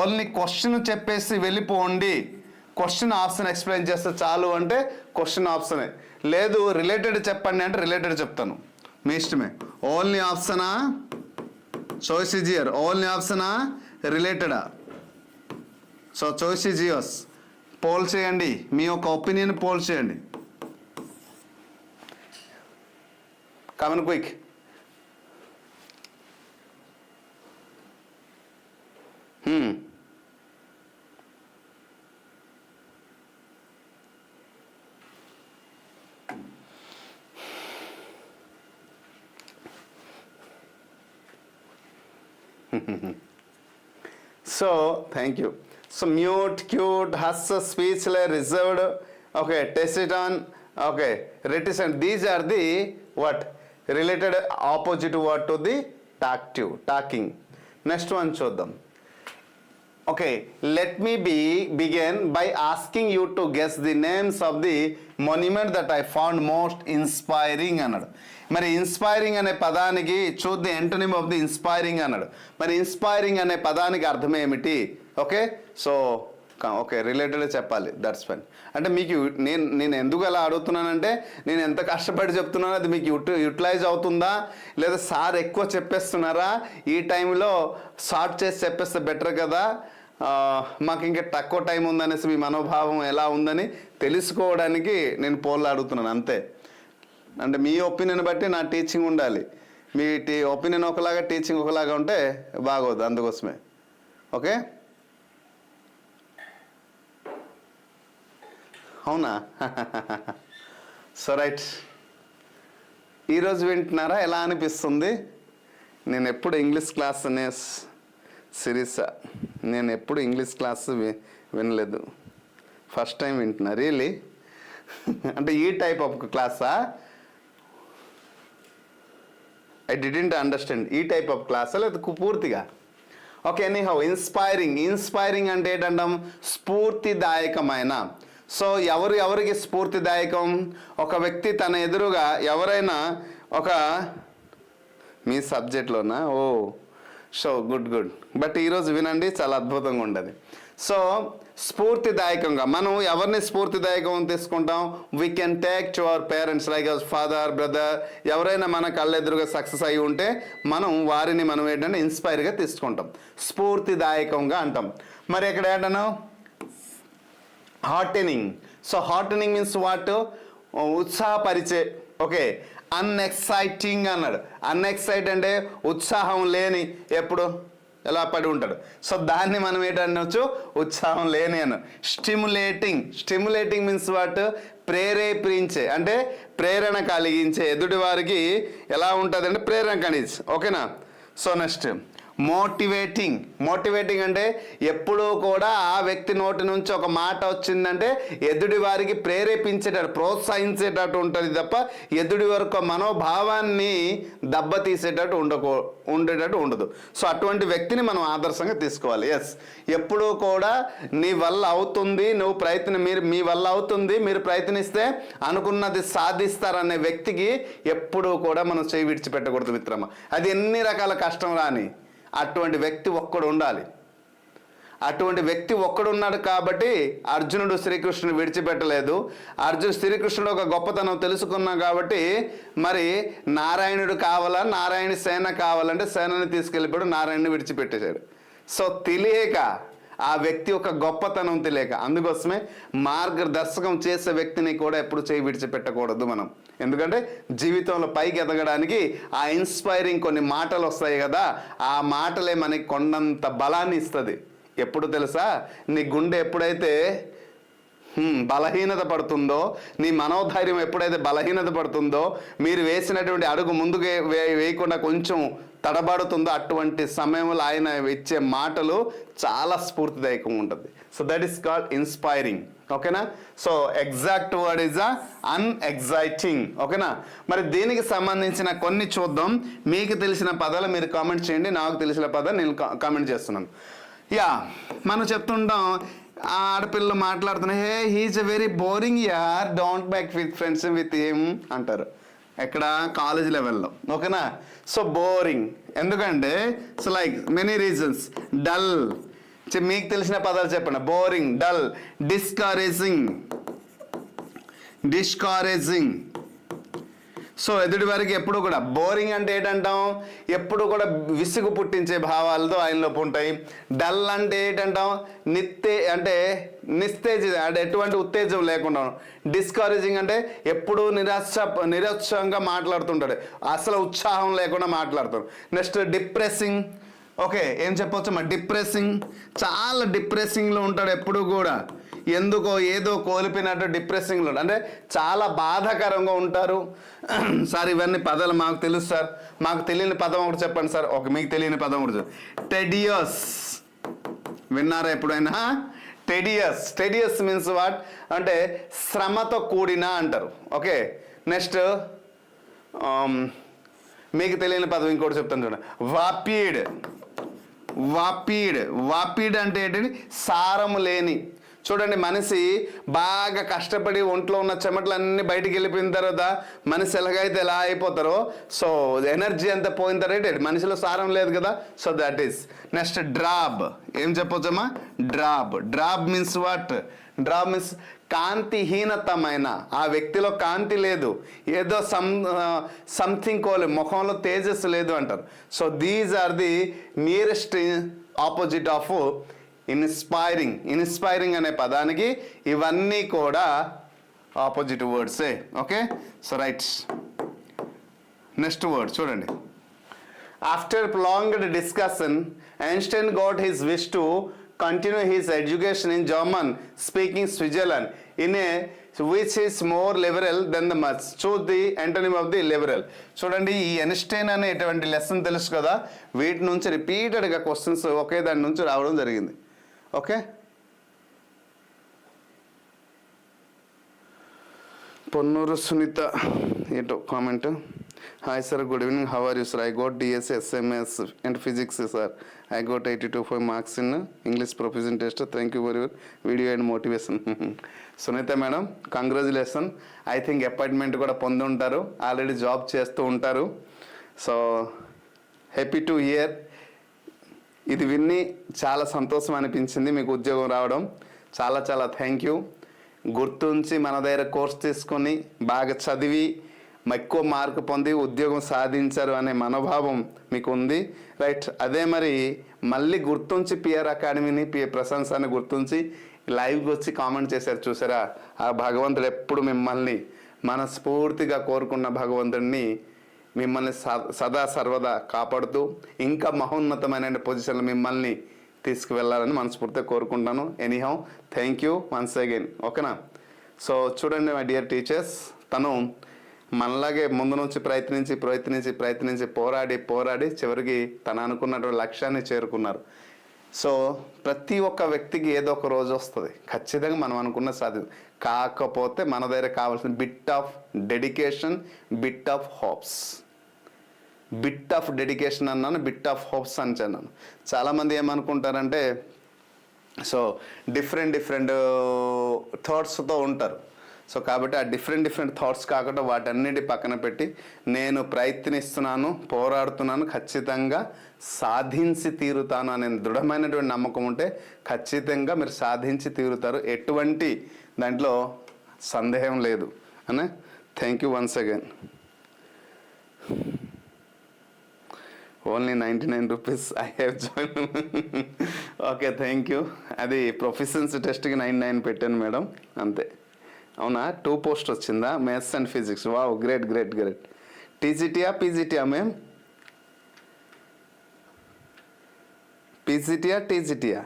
ఓన్లీ క్వశ్చన్ చెప్పేసి వెళ్ళిపోండి, క్వశ్చన్ ఆప్షన్ ఎక్స్ప్లెయిన్ చేస్తే చాలు అంటే క్వశ్చన్ ఆప్షనే. లేదు రిలేటెడ్ చెప్పండి అంటే రిలేటెడ్ చెప్తాను, మీ ఇష్టమే. ఓన్లీ ఆప్షనా, చాయిస్ ఈజ్ హియర్. ఓన్లీ ఆప్షనా, రిలేటెడా? So choice is here's. Poll చేయండి, మీ యొక్క ఒపీనియన్ పోల్ చేయండి. Come on quick. So thank you. So mute, cute, hush, speechless, reserved, okay, taciturn, okay, reticent. These are the what? Related opposite word to the talkative, talking. Next one చూద్దాం. Okay, let me begin by asking you to guess the names of the monument that I found most inspiring అన్నాడు. మరి inspiring అనే పదానికి choose the antonym of the inspiring అన్నాడు. మరి inspiring అనే పదానికి అర్థం ఏమిటి? ఓకే, సో ఓకే రిలేటెడ్ చెప్పాలి, దట్స్ ఫైన్. అంటే మీకు నేను ఎందుకు అలా అడుగుతున్నానంటే, నేను ఎంత కష్టపడి చెప్తున్నానో అది మీకు యూటిలైజ్ అవుతుందా, లేదా సార్ ఎక్కువ చెప్పేస్తున్నారా, ఈ టైంలో షార్ట్ చేసి చెప్పేస్తే బెటర్ కదా, మాకు ఇంకా తక్కువ టైం ఉందనేసి మీ మనోభావం ఎలా ఉందని తెలుసుకోవడానికి నేను పోల్లో అడుగుతున్నాను అంతే. అంటే మీ ఒపీనియన్ బట్టి నా టీచింగ్ ఉండాలి. మీ ఒపీనియన్ ఒకలాగా టీచింగ్ ఒకలాగా ఉంటే బాగోదు, అందుకోసమే. ఓకే, అవునా? సో రైట్, ఈరోజు వింటున్నారా? ఎలా అనిపిస్తుంది? నేను ఎప్పుడు ఇంగ్లీష్ క్లాస్ అనే సిరీసా, నేను ఎప్పుడు ఇంగ్లీష్ క్లాస్ వినలేదు, ఫస్ట్ టైం వింటున్నా. రియలీ? అంటే ఈ టైప్ ఆఫ్ క్లాసా? I didn't understand. ఈ టైప్ ఆఫ్ క్లాసా లేదా పూర్తిగా? ఓకే, ఎనీహౌ, ఇన్స్పైరింగ్ అంటే ఏంటంటాం? స్ఫూర్తిదాయకమైన. సో ఎవరికి స్ఫూర్తిదాయకం? ఒక వ్యక్తి తన ఎదురుగా ఎవరైనా ఒక మీ సబ్జెక్ట్లోనా? ఓ సో గుడ్. బట్ ఈరోజు వినండి, చాలా అద్భుతంగా ఉండదు. సో స్ఫూర్తిదాయకంగా మనం ఎవరిని స్ఫూర్తిదాయకం తీసుకుంటాం? We can take to our parents, like our father, brother. ఎవరైనా మన కళ్ళెదురుగా సక్సెస్ అయి ఉంటే వారిని మనం ఏంటంటే ఇన్స్పైర్గా తీసుకుంటాం, స్ఫూర్తిదాయకంగా అంటాం. మరి ఇక్కడ ఏంటను? Heartening. So heartening means what? ఉత్సాహపరిచే. ఓకే, అన్ఎక్సైటింగ్ అన్నాడు. అన్ఎక్సైట్ అంటే ఉత్సాహం లేని, ఎప్పుడు ఎలా పడి ఉంటాడు. సో దాన్ని మనం ఏంటనొచ్చు? ఉత్సాహం లేని అన్న. Stimulating means what? ప్రేరేపించే, అంటే ప్రేరణ కలిగించే, ఎదుటి వారికి ఎలా ఉంటుంది అంటే ప్రేరణ కలిగించే. ఓకేనా? సో నెక్స్ట్ మోటివేటింగ్ అంటే ఎప్పుడూ కూడా ఆ వ్యక్తి నోటి నుంచి ఒక మాట వచ్చిందంటే ఎదుటి వారికి ప్రేరేపించేటట్టు, ప్రోత్సహించేటట్టు ఉంటుంది తప్ప ఎదుటి వరకు మనోభావాన్ని దెబ్బతీసేటట్టు ఉండేటట్టు ఉండదు. సో అటువంటి వ్యక్తిని మనం ఆదర్శంగా తీసుకోవాలి. ఎస్, ఎప్పుడూ కూడా నీ వల్ల అవుతుంది, మీ వల్ల అవుతుంది, మీరు ప్రయత్నిస్తే అనుకున్నది సాధిస్తారనే వ్యక్తికి ఎప్పుడూ కూడా మనం చేయి విడిచిపెట్టకూడదు మిత్రమా. అది ఎన్ని రకాల కష్టం రాని అటువంటి వ్యక్తి ఒక్కడు ఉండాలి. అటువంటి వ్యక్తి ఒక్కడున్నాడు కాబట్టి అర్జునుడు శ్రీకృష్ణుని విడిచిపెట్టలేదు. శ్రీకృష్ణుడు ఒక గొప్పతనం తెలుసుకున్నాం కాబట్టి మరి నారాయణుడు కావాలా, నారాయణ సేన కావాలంటే సేనని తీసుకెళ్ళిపోయాడు, నారాయణుని విడిచిపెట్టేశాడు. సో తెలియక ఆ వ్యక్తి యొక్క గొప్పతనం తెలియక, అందుకోసమే మార్గదర్శకం చేసే వ్యక్తిని కూడా ఎప్పుడు చేయి విడిచిపెట్టకూడదు మనం. ఎందుకంటే జీవితంలో పైకి ఎదగడానికి ఆ ఇన్స్పైరింగ్ కొన్ని మాటలు వస్తాయి కదా, ఆ మాటలే మనకి కొండంత బలాన్ని ఇస్తుంది. ఎప్పుడు తెలుసా? నీ గుండె ఎప్పుడైతే బలహీనత పడుతుందో, నీ మనోధైర్యం ఎప్పుడైతే బలహీనత పడుతుందో, మీరు వేసినటువంటి అడుగు ముందుకు వేయకుండా కొంచెం తడబడుతుందో, అటువంటి సమయంలో ఆయన ఇచ్చే మాటలు చాలా స్ఫూర్తిదాయకంగా ఉంటుంది. So that is called inspiring. ఓకేనా? So exact word is unexciting. ఓకేనా? మరి దీనికి సంబంధించిన కొన్ని చూద్దాం. మీకు తెలిసిన పదాలు మీరు కామెంట్ చేయండి, నాకు తెలిసిన పదాలు నేను కామెంట్ చేస్తున్నాను. యా మనం చెప్తుంటాం ఆడపిల్లలు మాట్లాడుతున్నా హే హీఈస్ ఎ వెరీ బోరింగ్ యార్ don't make with friends with him అంటారు. ఎక్కడ కాలేజ్ లెవెల్లో ఓకేనా. సో బోరింగ్ ఎందుకంటే so like many reasons. Dull మీకు తెలిసిన పదాలు చెప్పండి. Boring, dull, discouraging. సో ఎదుటి వారికి ఎప్పుడు కూడా బోరింగ్ అంటే ఏంటంటాం, ఎప్పుడు కూడా విసుగు పుట్టించే భావాలతో ఆయనలోపు ఉంటాయి. డల్ అంటే ఏంటంటాం, నిస్తేజ అంటే ఎటువంటి ఉత్తేజం లేకుండా. డిస్కరేజింగ్ అంటే ఎప్పుడు నిరుత్సాహంగా మాట్లాడుతుంటాడు, అసలు ఉత్సాహం లేకుండా మాట్లాడుతాడు. Next depressing. ఓకే ఏం చెప్పొచ్చు, డిప్రెసింగ్, చాలా డిప్రెసింగ్లో ఉంటాడు ఎప్పుడు కూడా. ఎందుకో ఏదో కోల్పోయినట్టు డిప్రెసింగ్లో అంటే చాలా బాధాకరంగా ఉంటారు. సార్ ఇవన్నీ పదాలు మాకు తెలుసు సార్, మాకు తెలియని పదం ఒకటి చెప్పండి సార్. ఓకే మీకు తెలియని పదం ఒకటి. టెడియస్ విన్నారా ఎప్పుడైనా? టెడియస్ మీన్స్ వాట్ అంటే శ్రమతో కూడిన అంటారు. ఓకే నెక్స్ట్ మీకు తెలియని పదం ఇంకోటి చెప్తాను చూడండి. వాపీడ్ అంటే ఏంటంటే సారము లేని. చూడండి మనిషి బాగా కష్టపడి ఒంట్లో ఉన్న చెమటలన్నీ బయటికి వెళ్ళిపోయిన తర్వాత మనిషి ఎలాగైతే ఎలా అయిపోతారో, సో ఎనర్జీ అంతా పోయిన తర్వాత మనిషిలో సారం లేదు కదా. So that is. Next drab. ఏం చెప్పొచ్చమ్మా? Drab means what? Drab means కాంతిహీనతమైన, ఆ వ్యక్తిలో కాంతి లేదు, ఏదో సంథింగ్ కోలే, ముఖంలో తేజస్సు లేదు అంటారు. So these are the nearest opposite of inspiring అనే పదానికి ఇవన్నీ కూడా ఆపోజిట్ వర్డ్సే. Okay so right. Next word చూడండి. After prolonged discussion, Einstein got his wish to continue his education in German speaking Switzerland in a which is more liberal than the much. Choose the antonym of the liberal. చూడండి ఈ Einstein అనేటువంటి lesson తెలుసు కదా, వీటి నుంచి రిపీటెడ్గా questions ఒకే దాని నుంచి రావడం జరిగింది. ఓకే పొన్నూరు సునీత ఏంటో comment. Hi sir, good evening, how are you sir? I got DSC SMS and physics sir. I got 82 marks in English proficiency test. Thank you for your video and motivation. Sunitha madam congratulation. I think appointment కూడా పొంది ఉంటారు, already job చేస్తూ ఉంటారు. So happy to hear. ఇది విన్ని చాలా సంతోషం అనిపించింది, మీకు ఉద్యోగం రావడం. చాలా చాలా థ్యాంక్ యూ. గుర్తుంచి మన దగ్గర కోర్స్ తీసుకొని బాగా చదివి ఎక్కువ మార్కు పొంది ఉద్యోగం సాధించారు అనే మనోభావం మీకు ఉంది, రైట్? అదే మరి మళ్ళీ గుర్తుంచి పిఆర్ అకాడమీని, ప్రశంస అని గుర్తుంచి లైవ్కి వచ్చి కామెంట్ చేశారు చూసారా. ఆ భగవంతుడు ఎప్పుడు మిమ్మల్ని మనస్ఫూర్తిగా కోరుకున్న భగవంతుడిని మిమ్మల్ని సదా సర్వదా కాపాడుతూ ఇంకా మహోన్నతమైన పొజిషన్లో మిమ్మల్ని తీసుకువెళ్ళాలని మనస్ఫూర్తిగా కోరుకుంటాను. Anyhow thank you once again. ఓకేనా? సో చూడండి మై డియర్ టీచర్స్, తను మనలాగే ముందు నుంచి ప్రయత్నించి పోరాడి చివరికి తను అనుకున్నటువంటి లక్ష్యాన్ని చేరుకున్నారు. సో ప్రతి ఒక్క వ్యక్తికి ఏదో ఒక రోజు వస్తుంది, ఖచ్చితంగా మనం అనుకున్న సాధ్యం. కాకపోతే మన దగ్గర కావాల్సిన bit of dedication, bit of hopes. Bit of dedication అన్నాను, బిట్ ఆఫ్ హోప్స్ అని అన్నాను. చాలామంది ఏమనుకుంటారంటే, సో డిఫరెంట్ థాట్స్తో ఉంటారు. సో కాబట్టి ఆ డిఫరెంట్ థాట్స్ కాకుండా వాటన్నిటి పక్కన పెట్టి నేను ప్రయత్నిస్తున్నాను, పోరాడుతున్నాను, ఖచ్చితంగా సాధించి తీరుతాను అనే దృఢమైనటువంటి నమ్మకం ఉంటే ఖచ్చితంగా మీరు సాధించి తీరుతారు, ఎటువంటి దాంట్లో సందేహం లేదు అనే. Thank you once again. Only 99 rupees I have join. Okay thank you. అది ప్రొఫిషియన్సీ టెస్ట్కి 99 పెట్టాను మేడం, అంతే. అవునా? 2 పోస్ట్ వచ్చిందా? Maths and physics. Wow, great. టీజీటీయా పీజీటీయా మ్యామ్? టీజీటీయా?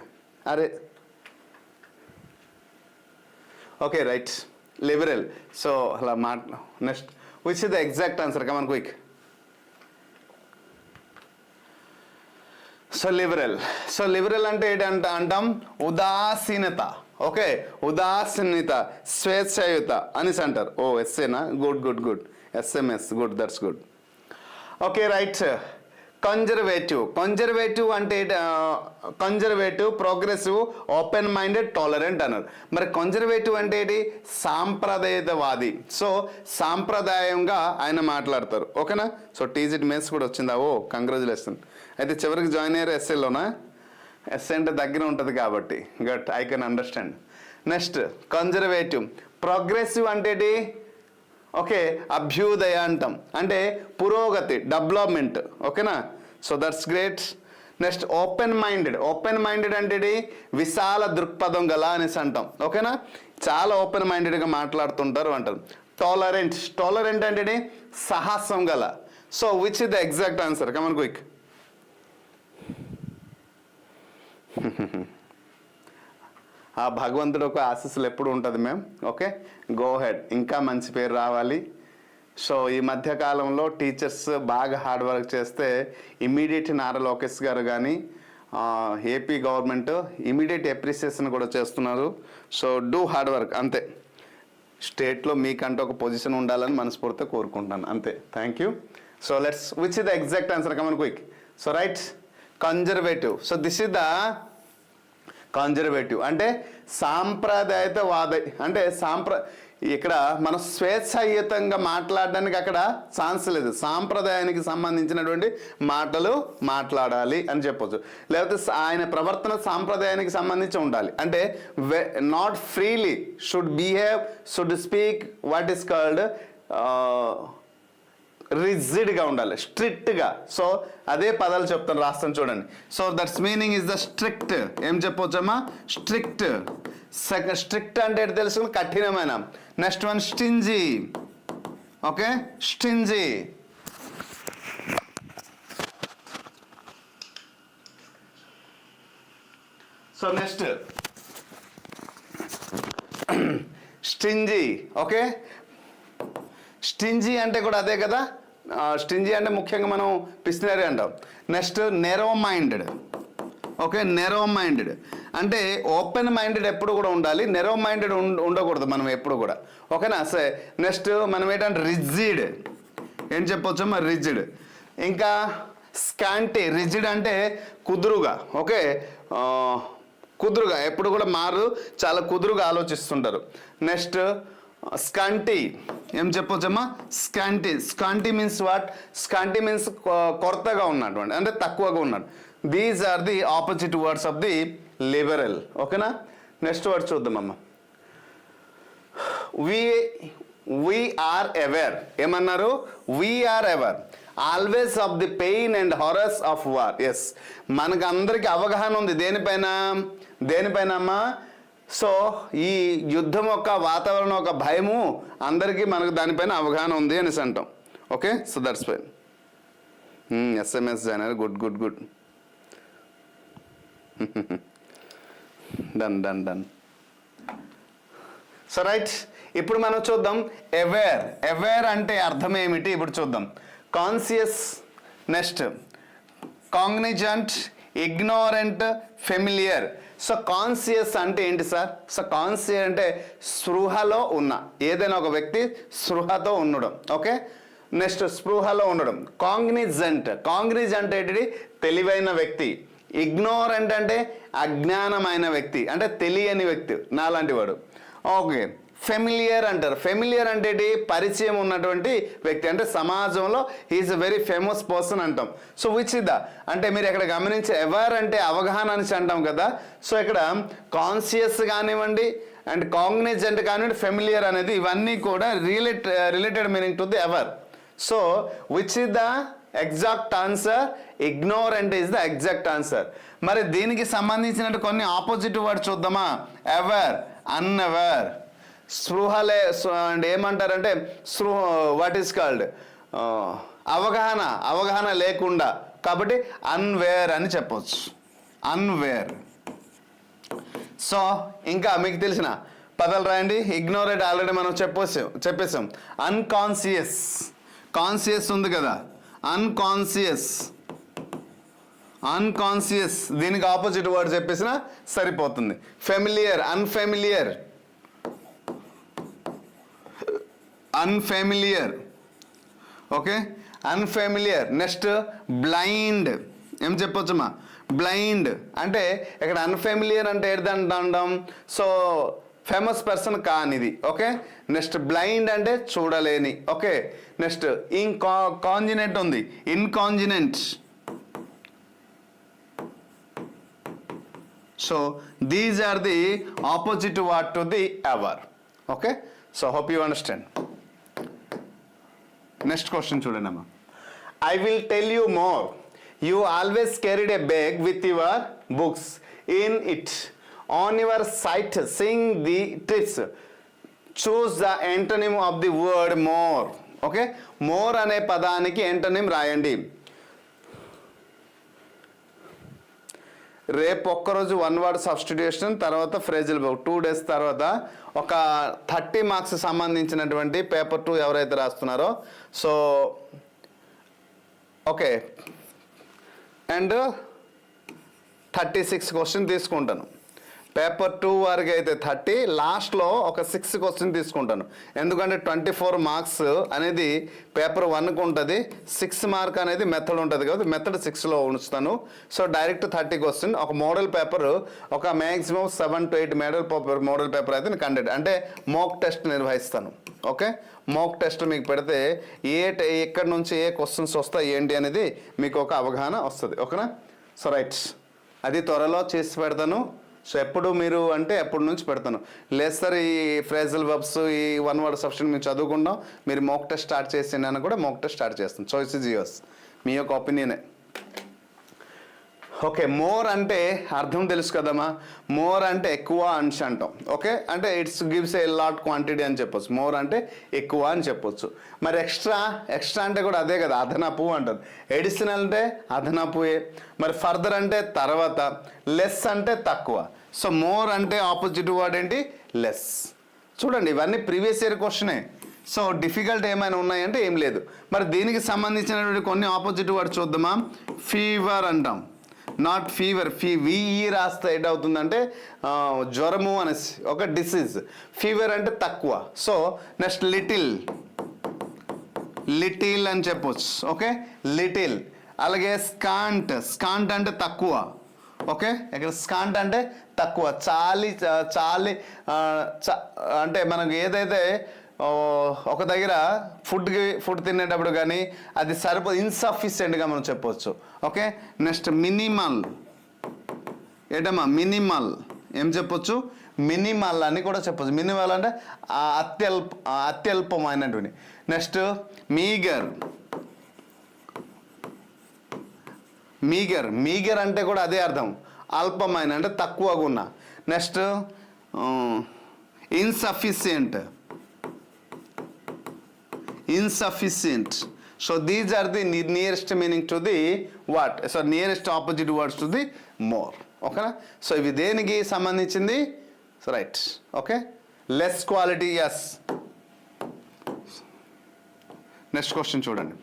అరే ఓకే రైట్, లిబరల్. సో అలా next which is the exact answer? Come on quick. So liberal అంటే ఏంటంట అంటాం? ఉదాసీనత. ఓకే, ఉదాసీనత, స్వేచ్ఛాయుత అనేసి అంటారు. ఓ ఎస్ఏనా? Good. SMS, good, that's good. Okay right. Conservative అంటే conservative, progressive, open minded, tolerant అన్నారు. మరి కన్జర్వేటివ్ అంటే ఏంటి? సాంప్రదాయవాది. సో సాంప్రదాయంగా ఆయన మాట్లాడతారు. ఓకేనా? సో టీజీటీ మెయిన్స్ కూడా వచ్చిందా? Oh congratulation. అయితే చివరికి జాయిన్ అయ్యారు ఎస్ఏలోనా? ఎస్ఏ అంటే దగ్గర ఉంటుంది కాబట్టి got I can understand. Next conservative. Progressive అంటే ఏంటి? ఓకే, అభ్యుదయ అంటాం, అంటే పురోగతి, డెవలప్మెంట్. ఓకేనా? So that's great. Next open minded అంటే విశాల దృక్పథం గల అనేసి అంటాం. ఓకేనా? చాలా ఓపెన్ మైండెడ్గా మాట్లాడుతుంటారు అంటారు. టాలరెంట్ అంటే సాహసం గల. So which is the exact answer? Come on quick. ఆ భగవంతుడు ఒక ఆశీస్సులు ఎప్పుడు ఉంటుంది మ్యామ్. Okay, go head. ఇంకా మంచి పేరు రావాలి. సో ఈ మధ్యకాలంలో టీచర్స్ బాగా హార్డ్ వర్క్ చేస్తే ఇమీడియట్ నారా లోకేష్ గారు కానీ ఏపీ గవర్నమెంట్ ఇమీడియట్ అప్రిసియేషన్ కూడా చేస్తున్నారు. సో డూ హార్డ్ వర్క్ అంతే. స్టేట్లో మీకంటే ఒక పొజిషన్ ఉండాలని మనస్ఫూర్తిగా కోరుకుంటున్నాను అంతే. Thank you. So let's which is the exact answer? Come on quick. So right, conservative. So this is the conservative అంటే సాంప్రదాయవాది. అంటే ఇక్కడ మనం స్వేచ్ఛాయుతంగా మాట్లాడడానికి అక్కడ ఛాన్స్ లేదు. సాంప్రదాయానికి సంబంధించినటువంటి మాటలు మాట్లాడాలి అని చెప్పొచ్చు. లేకపోతే ఆయన ప్రవర్తన సాంప్రదాయానికి సంబంధించి ఉండాలి. అంటే not freely should behave, should speak what is called రిజిడ్గా ఉండాలి, స్ట్రిక్ట్గా. సో అదే పదాలు చెప్తాను, రాస్తాను చూడండి. So that's meaning is the strict. ఏం చెప్పొచ్చమ్మా? స్ట్రిక్ట్. స్ట్రిక్ట్ అంటే తెలుసు, కఠినమైన. Next one stingy. Okay, stingy. So next stingy. Okay, stingy అంటే కూడా అదే కదా. స్టింజీ అంటే ముఖ్యంగా మనం పిసినరీ అంటాం. Next neuro minded. Okay, neuro minded అంటే ఓపెన్ మైండెడ్ ఎప్పుడు కూడా ఉండాలి, నెరో మైండెడ్ ఉండకూడదు మనం ఎప్పుడు కూడా. ఓకేనా? సరే, నెక్స్ట్ మనం ఏంటంటే రిజిడ్. ఏం చెప్పొచ్చు? మరి రిజిడ్. ఇంకా స్కాంటీ. రిజిడ్ అంటే కుదురుగా. ఓకే, కుదురుగా ఎప్పుడు కూడా చాలా కుదురుగా ఆలోచిస్తుంటారు. Next scanty. ఏం చెప్పొచ్చమ్మా? Scanty means what? Scanty means కొరతగా ఉన్నటువంటి, అంటే తక్కువగా ఉన్నాడు. These are the opposite words of the liberal. ఓకేనా? నెక్స్ట్ వర్డ్ చూద్దామమ్మా. we are aware. ఏమన్నారు? we are aware always of the pain and horrors of war. Yes, మనకు అందరికి అవగాహన ఉంది దేనిపైన అమ్మా? సో ఈ యుద్ధం యొక్క వాతావరణం ఒక భయము అందరికీ మనకు దానిపైన అవగాహన ఉంది అనేసి అంటాం. Okay, so that's fine. SMS joiner, good. Done. So right, ఇప్పుడు మనం చూద్దాం అవేర్ అంటే అర్థం ఏమిటి ఇప్పుడు చూద్దాం. Conscious, next Cognizant, ignorant, familiar. So conscious అంటే ఏంటి సార్? సో కాన్షియస్ అంటే స్పృహలో ఉన్న, ఏదైనా ఒక వ్యక్తి స్పృహతో ఉండడం. ఓకే, నెక్స్ట్ స్పృహలో ఉండడం. కాగ్నిజెంట్ ఏంటి? తెలివైన వ్యక్తి. ఇగ్నోరెంట్ అంటే అజ్ఞానమైన వ్యక్తి, అంటే తెలియని వ్యక్తి, నాలాంటి వాడు. ఓకే, ఫెమిలియర్ అంటారు. ఫెమిలియర్ అంటే ఏంటి? పరిచయం ఉన్నటువంటి వ్యక్తి, అంటే సమాజంలో he's a very famous person అంటాం. సో విచ్ ఇస్ ద అంటే మీరు ఇక్కడ గమనించే ఎవర్ అంటే అవగాహన అని అంటాం కదా. సో ఇక్కడ కాన్షియస్ కానివ్వండి అండ్ కాగ్నిజెంట్ కానివ్వండి, ఫెమిలియర్ అనేది ఇవన్నీ కూడా related meaning to the aware. So which is the exact answer? Ignorant is the exact answer. మరి దీనికి సంబంధించినట్టు కొన్ని ఆపోజిట్ వర్డ్ చూద్దామా? Aware, unaware. స్పృహలే అండ్ ఏమంటారంటే వాట్ ఈస్ కాల్డ్ అవగాహన లేకుండా, కాబట్టి అన్వేర్ అని చెప్పొచ్చు. అన్వేర్. సో ఇంకా మీకు తెలిసిన పదాలు రాయండి. ఇగ్నోరెంట్ ఆల్రెడీ మనం చెప్పేసాం. కాన్షియస్ ఉంది కదా, అన్కాన్షియస్ దీనికి ఆపోజిట్ వర్డ్ చెప్పేసినా సరిపోతుంది. Familiar, unfamiliar. Okay, unfamiliar. Next blind. ఏం చెప్పొచ్చమ్మా? బ్లైండ్ అంటే ఇక్కడ అన్ఫెమిలియర్ అంటే ఏంటంటాం? సో ఫేమస్ పర్సన్ కానిది. ఓకే, నెక్స్ట్ బ్లైండ్ అంటే చూడలేని. ఓకే, నెక్స్ట్ కాంజినెంట్ ఉంది, incognizant. So these are the opposite word to the aware. Okay, so hope you understand. Next question చూడండి అమ్మా. I will tell you more. You always carried a bag with your books in it. On your sight, sing the trips. Choose the antonym of the word more. Okay? More అనే పదానికి antonym రాయండి. రేపు ఒక్కరోజు 1 word substitution, తర్వాత phrasal verb. 2 days తర్వాత ఒక 30 marks సంబంధించినటువంటి paper 2 ఎవరైతే రాస్తున్నారో, సో ఓకే, అండ్ 36 క్వశ్చన్ తీసుకుంటాను. పేపర్ 2 వరకు అయితే 30, లాస్ట్లో ఒక 6 క్వశ్చన్ తీసుకుంటాను. ఎందుకంటే 24 మార్క్స్ అనేది పేపర్ 1కు ఉంటుంది, 6 మార్క్ అనేది మెథడ్ ఉంటుంది కాబట్టి మెథడ్ 6లో ఉంచుతాను. So direct 30 question. ఒక మోడల్ పేపర్, ఒక మ్యాక్సిమం 7 to 8 మోడల్ పేపర్ అయితే నేను కండక్ట్ అంటే మోక్ టెస్ట్ నిర్వహిస్తాను. ఓకే, మోక్ టెస్ట్ మీకు పెడితే ఎక్కడి నుంచి ఏ క్వశ్చన్స్ వస్తాయి ఏంటి అనేది మీకు ఒక అవగాహన వస్తుంది. ఓకేనా? సో రైట్, అది త్వరలో చేసి పెడతాను. సో ఎప్పుడు మీరు అంటే ఎప్పటి నుంచి పెడతాను. లేదు సార్ ఈ ఫ్రేజల్ వర్బ్స్, ఈ 1 word సబ్స్టిట్యూషన్ మేము చదువుకుంటాం, మీరు మోక్ టెస్ట్ స్టార్ట్ చేసిందని కూడా మోక్ టెస్ట్ స్టార్ట్ చేస్తాను. చాయిస్ ఇస్ యువర్స్, మీ యొక్క ఒపీనియనే. ఓకే, మోర్ అంటే అర్థం తెలుసు కదమ్మా. మోర్ అంటే ఎక్కువ అని అంటాం. ఓకే, అంటే it's gives a lot quantity అని చెప్పొచ్చు. మోర్ అంటే ఎక్కువ అని చెప్పొచ్చు. మరి ఎక్స్ట్రా అంటే కూడా అదే కదా, అదనపు అంటారు. ఎడిషనల్ అంటే అదనపుయే. మరి ఫర్దర్ అంటే తర్వాత, లెస్ అంటే తక్కువ. సో మోర్ అంటే ఆపోజిట్ వర్డ్ ఏంటి? లెస్. చూడండి, ఇవన్నీ ప్రీవియస్ ఇయర్ క్వశ్చనే. సో డిఫికల్ట్ ఏమైనా ఉన్నాయంటే ఏం లేదు. మరి దీనికి సంబంధించినటువంటి కొన్ని ఆపోజిట్ వర్డ్ చూద్దామా. ఫీవర్ అంటాం, నాట్ ఫీవర్. విఈ రాస్తే ఏంటవుతుందంటే జ్వరము అనేసి ఒక డిసీజ్. ఫీవర్ అంటే తక్కువ. సో నెక్స్ట్ లిటిల్ అని చెప్పొచ్చు. Okay, little. అలాగే స్కాంట్ అంటే తక్కువ. ఓకే, ఇక్కడ స్కాంట్ అంటే తక్కువ. చాలి అంటే మనకు ఏదైతే ఒక దగ్గర ఫుడ్ తినేటప్పుడు కానీ అది సరిపోదు, ఇన్సఫిషియెంట్గా మనం చెప్పవచ్చు. Okay, next minimal. ఏంటమ్మా? మినిమల్. ఏం చెప్పొచ్చు? మినిమల్ అని కూడా చెప్పొచ్చు. మినిమల్ అంటే అత్యల్పమైనటువంటి. నెక్స్ట్ మీగర్ అంటే కూడా అదే అర్థం, అల్పమైన అంటే తక్కువగా ఉన్న. Next insufficient. So these are the nearest meaning to the what? So nearest opposite words to the more. Okay na? So ivi deniki sambandhinchindi? So right. Okay, less quality. Yes. Next question chudandi.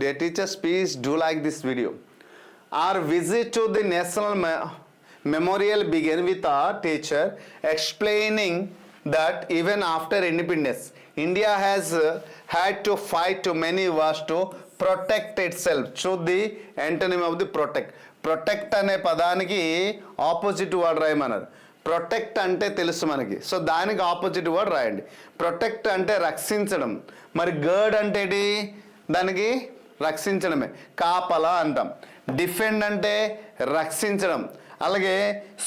Dear teachers, please do like this video. Our visit to the National Memorial began with our teacher explaining that even after independence, India has had to fight to many wars to protect itself. Choose the antonym of the protect. Protect అనే పదానికి opposite word రాయమన్నారు. Protect అంటే తెలుసు మనకి, so దానికి opposite word రాయండి. Protect అంటే రక్షించడం. మరి గర్డ్ అంటే ఏంటి? దానికి రక్షించడమే, కాపలా అంటాం. డిఫెండ్ అంటే రక్షించడం. అలాగే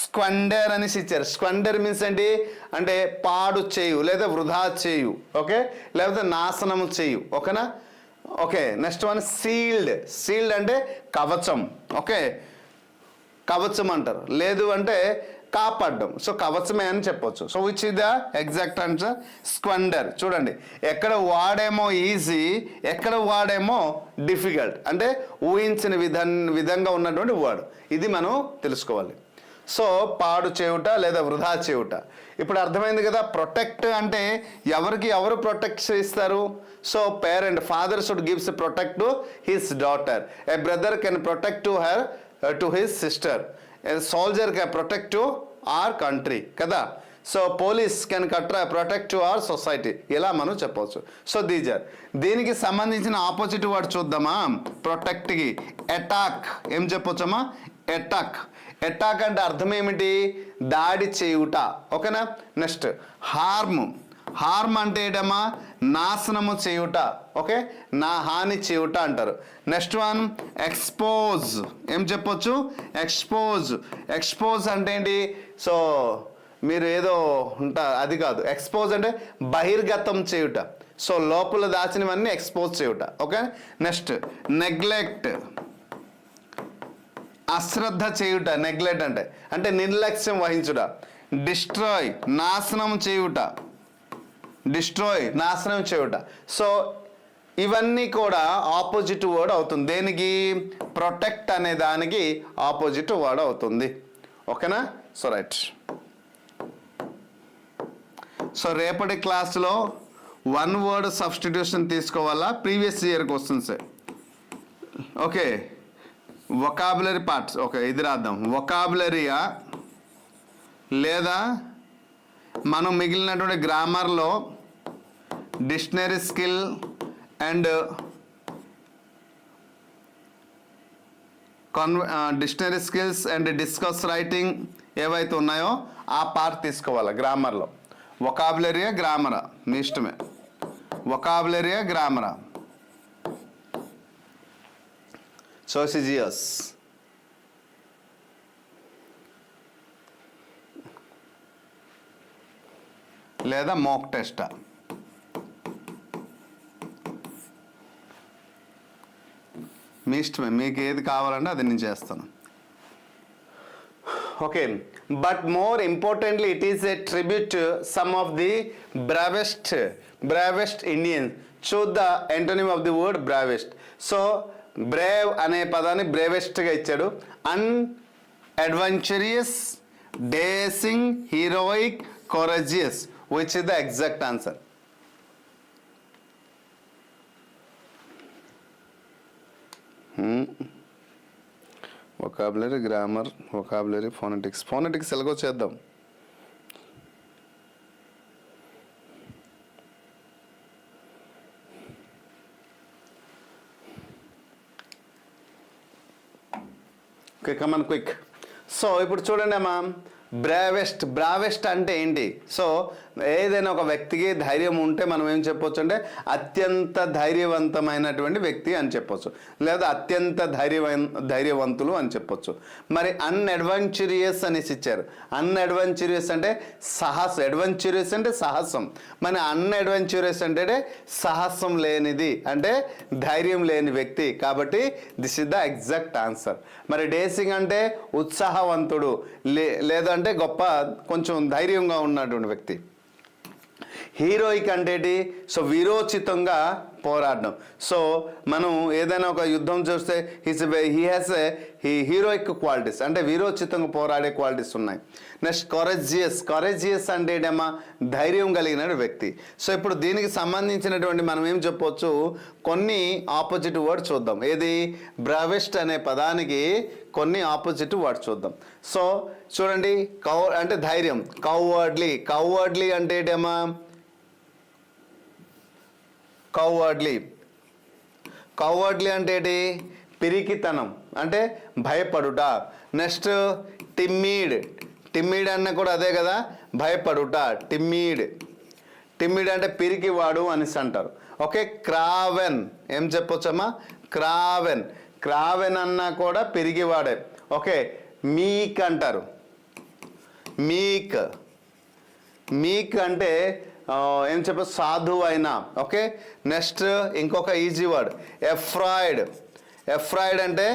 స్క్వండర్ అనేసి ఇచ్చారు. స్క్వండర్ మీన్స్ ఏంటి అంటే పాడు చేయు లేదా వృధా చేయు. ఓకే, లేకపోతే నాశనము చేయు. ఓకేనా? ఓకే, నెక్స్ట్ వన్ సీల్డ్ అంటే కవచం. ఓకే, కవచం అంటారు. లేదు అంటే కాపాడడం. సో కవచమే అని చెప్పొచ్చు. So which is the exact answer? Squander. చూడండి, ఎక్కడ వాడేమో ఈజీ, ఎక్కడ వాడేమో డిఫికల్ట్, అంటే ఊహించిన విధంగా ఉన్నటువంటి వర్డ్. ఇది మనం తెలుసుకోవాలి. సో పాడు చేయుట లేదా వృధా చేయుట. ఇప్పుడు అర్థమైంది కదా. ప్రొటెక్ట్ అంటే ఎవరు ప్రొటెక్ట్ ఇస్తారు? So parent, father should gives protect to his daughter. A brother can protect to his sister. Soldier can protect to our country కదా. So police can protect to our society, ఇలా మనం చెప్పవచ్చు. So these are. దీనికి సంబంధించిన opposite word చూద్దామా? ప్రొటెక్ట్కి attack ఏం చెప్పొచ్చమ్మా? Attack. Attack అంటే అర్థం ఏమిటి? దాడి చేయుట. ఓకేనా? Next harm. హార్మ్ అంటే ఏంటమ్మా? నాశనము చేయుట. ఓకే, నా హాని చేయుట అంటారు. Next one expose. ఏం చెప్పొచ్చు? ఎక్స్పోజ్. ఎక్స్పోజ్ అంటే ఏంటి? సో మీరు ఏదో ఉంటారు అది కాదు. ఎక్స్పోజ్ అంటే బహిర్గతం చేయుట. సో లోపల దాచినవన్నీ ఎక్స్పోజ్ చేయుట. ఓకే. Next neglect. అశ్రద్ధ చేయుట. నెగ్లెక్ట్ అంటే నిర్లక్ష్యం వహించుట. డిస్ట్రాయ్ నాశనం చేయుట. డిస్ట్రాయ్ నాశనం చేయుట. సో ఇవన్నీ కూడా ఆపోజిట్ వర్డ్ అవుతుంది. దేనికి? ప్రొటెక్ట్ అనే దానికి ఆపోజిట్ వర్డ్ అవుతుంది. ఓకేనా? So right. సో రేపటి క్లాస్లో వన్ వర్డ్ సబ్స్టిట్యూషన్ తీసుకోవాలా? Previous year questions. Okay, vocabulary parts. Okay, ఇది రాద్దాం. వొకాబులరీయా లేదా మనం మిగిలినటువంటి గ్రామర్లో dictionary skill and dictionary skills and discuss writing ఏవైతే ఉన్నాయో ఆ పార్ట్ తీసుకోవాలి గ్రామర్లో. వొకాబులరీయా గ్రామరా మీ ఇష్టమే. వొకాబులరీయా గ్రామరా? సోసిజియస్. లేదా మోక్ టెస్టా? మీ ఇష్టమే, మీకు ఏది కావాలంటే అది నేను చేస్తాను. Okay, but more importantly, it is a tribute to some of the bravest Indians. Choose the antonym of the word bravest. So, brave అనే పదాన్ని bravestగా ఇచ్చాడు. Unadventurous, daring, heroic, courageous, which is the exact answer. Vocabulary, grammar, vocabulary, phonetics. Phonetics ఎలాగో చేద్దాం. Okay, come on quick. So ఇప్పుడు చూడండి అమ్మా, బ్రావెస్ట్ అంటే ఏంటి? సో ఏదైనా ఒక వ్యక్తికి ధైర్యం ఉంటే మనం ఏం చెప్పొచ్చు అంటే అత్యంత ధైర్యవంతమైనటువంటి వ్యక్తి అని చెప్పొచ్చు, లేదా అత్యంత ధైర్యవంతులు అని చెప్పొచ్చు. మరి అన్అడ్వెంచరియస్ అనేసి ఇచ్చారు. అన్అడ్వెంచరియస్ అంటే అడ్వెంచరియస్ అంటే సాహసం. మరి అన్అడ్వెంచరియస్ అంటే సాహసం లేనిది, అంటే ధైర్యం లేని వ్యక్తి. కాబట్టి this is the exact answer. మరి డేసింగ్ అంటే ఉత్సాహవంతుడు, లేదా అంటే గొప్ప కొంచెం ధైర్యంగా ఉన్నటువంటి వ్యక్తి. హీరోయిక్ అంటే ఏంటి? సో వీరోచితంగా పోరాడడం. సో మనం ఏదైనా ఒక యుద్ధం చూస్తే హీ హ్యాస్ హీరోయిక్ క్వాలిటీస్, అంటే వీరోచితంగా పోరాడే క్వాలిటీస్ ఉన్నాయి. నెక్స్ట్ కరేజియస్ అంటే ఏంటమ్మా? ధైర్యం కలిగిన వ్యక్తి. సో ఇప్పుడు దీనికి సంబంధించినటువంటి మనం ఏం చెప్పొచ్చు, కొన్ని ఆపోజిట్ వర్డ్ చూద్దాం. ఏది? బ్రావెస్ట్ అనే పదానికి కొన్ని ఆపోజిట్ వర్డ్ చూద్దాం. సో చూడండి, అంటే ధైర్యం. కౌవర్డ్లీ అంటే ఏంటమ్మా? కౌవర్డ్లీ అంటే ఏంటి? పిరికితనం, అంటే భయపడుట. నెక్స్ట్ టిమ్మీడ్ అన్న కూడా అదే కదా, భయపడుట. టిమ్మీడ్ అంటే పిరికివాడు అనేసి అంటారు. ఓకే. క్రావెన్ ఏం చెప్పొచ్చమ్మా? క్రావెన్ అన్నా కూడా పిరికివాడే. ఓకే. మీక్ అంటారు. మీక్ అంటే ఏం చెప్ప సాధువు అయినా. ఓకే. నెక్స్ట్ ఇంకొక ఈజీ వర్డ్ ఎఫ్రాయిడ్ అంటే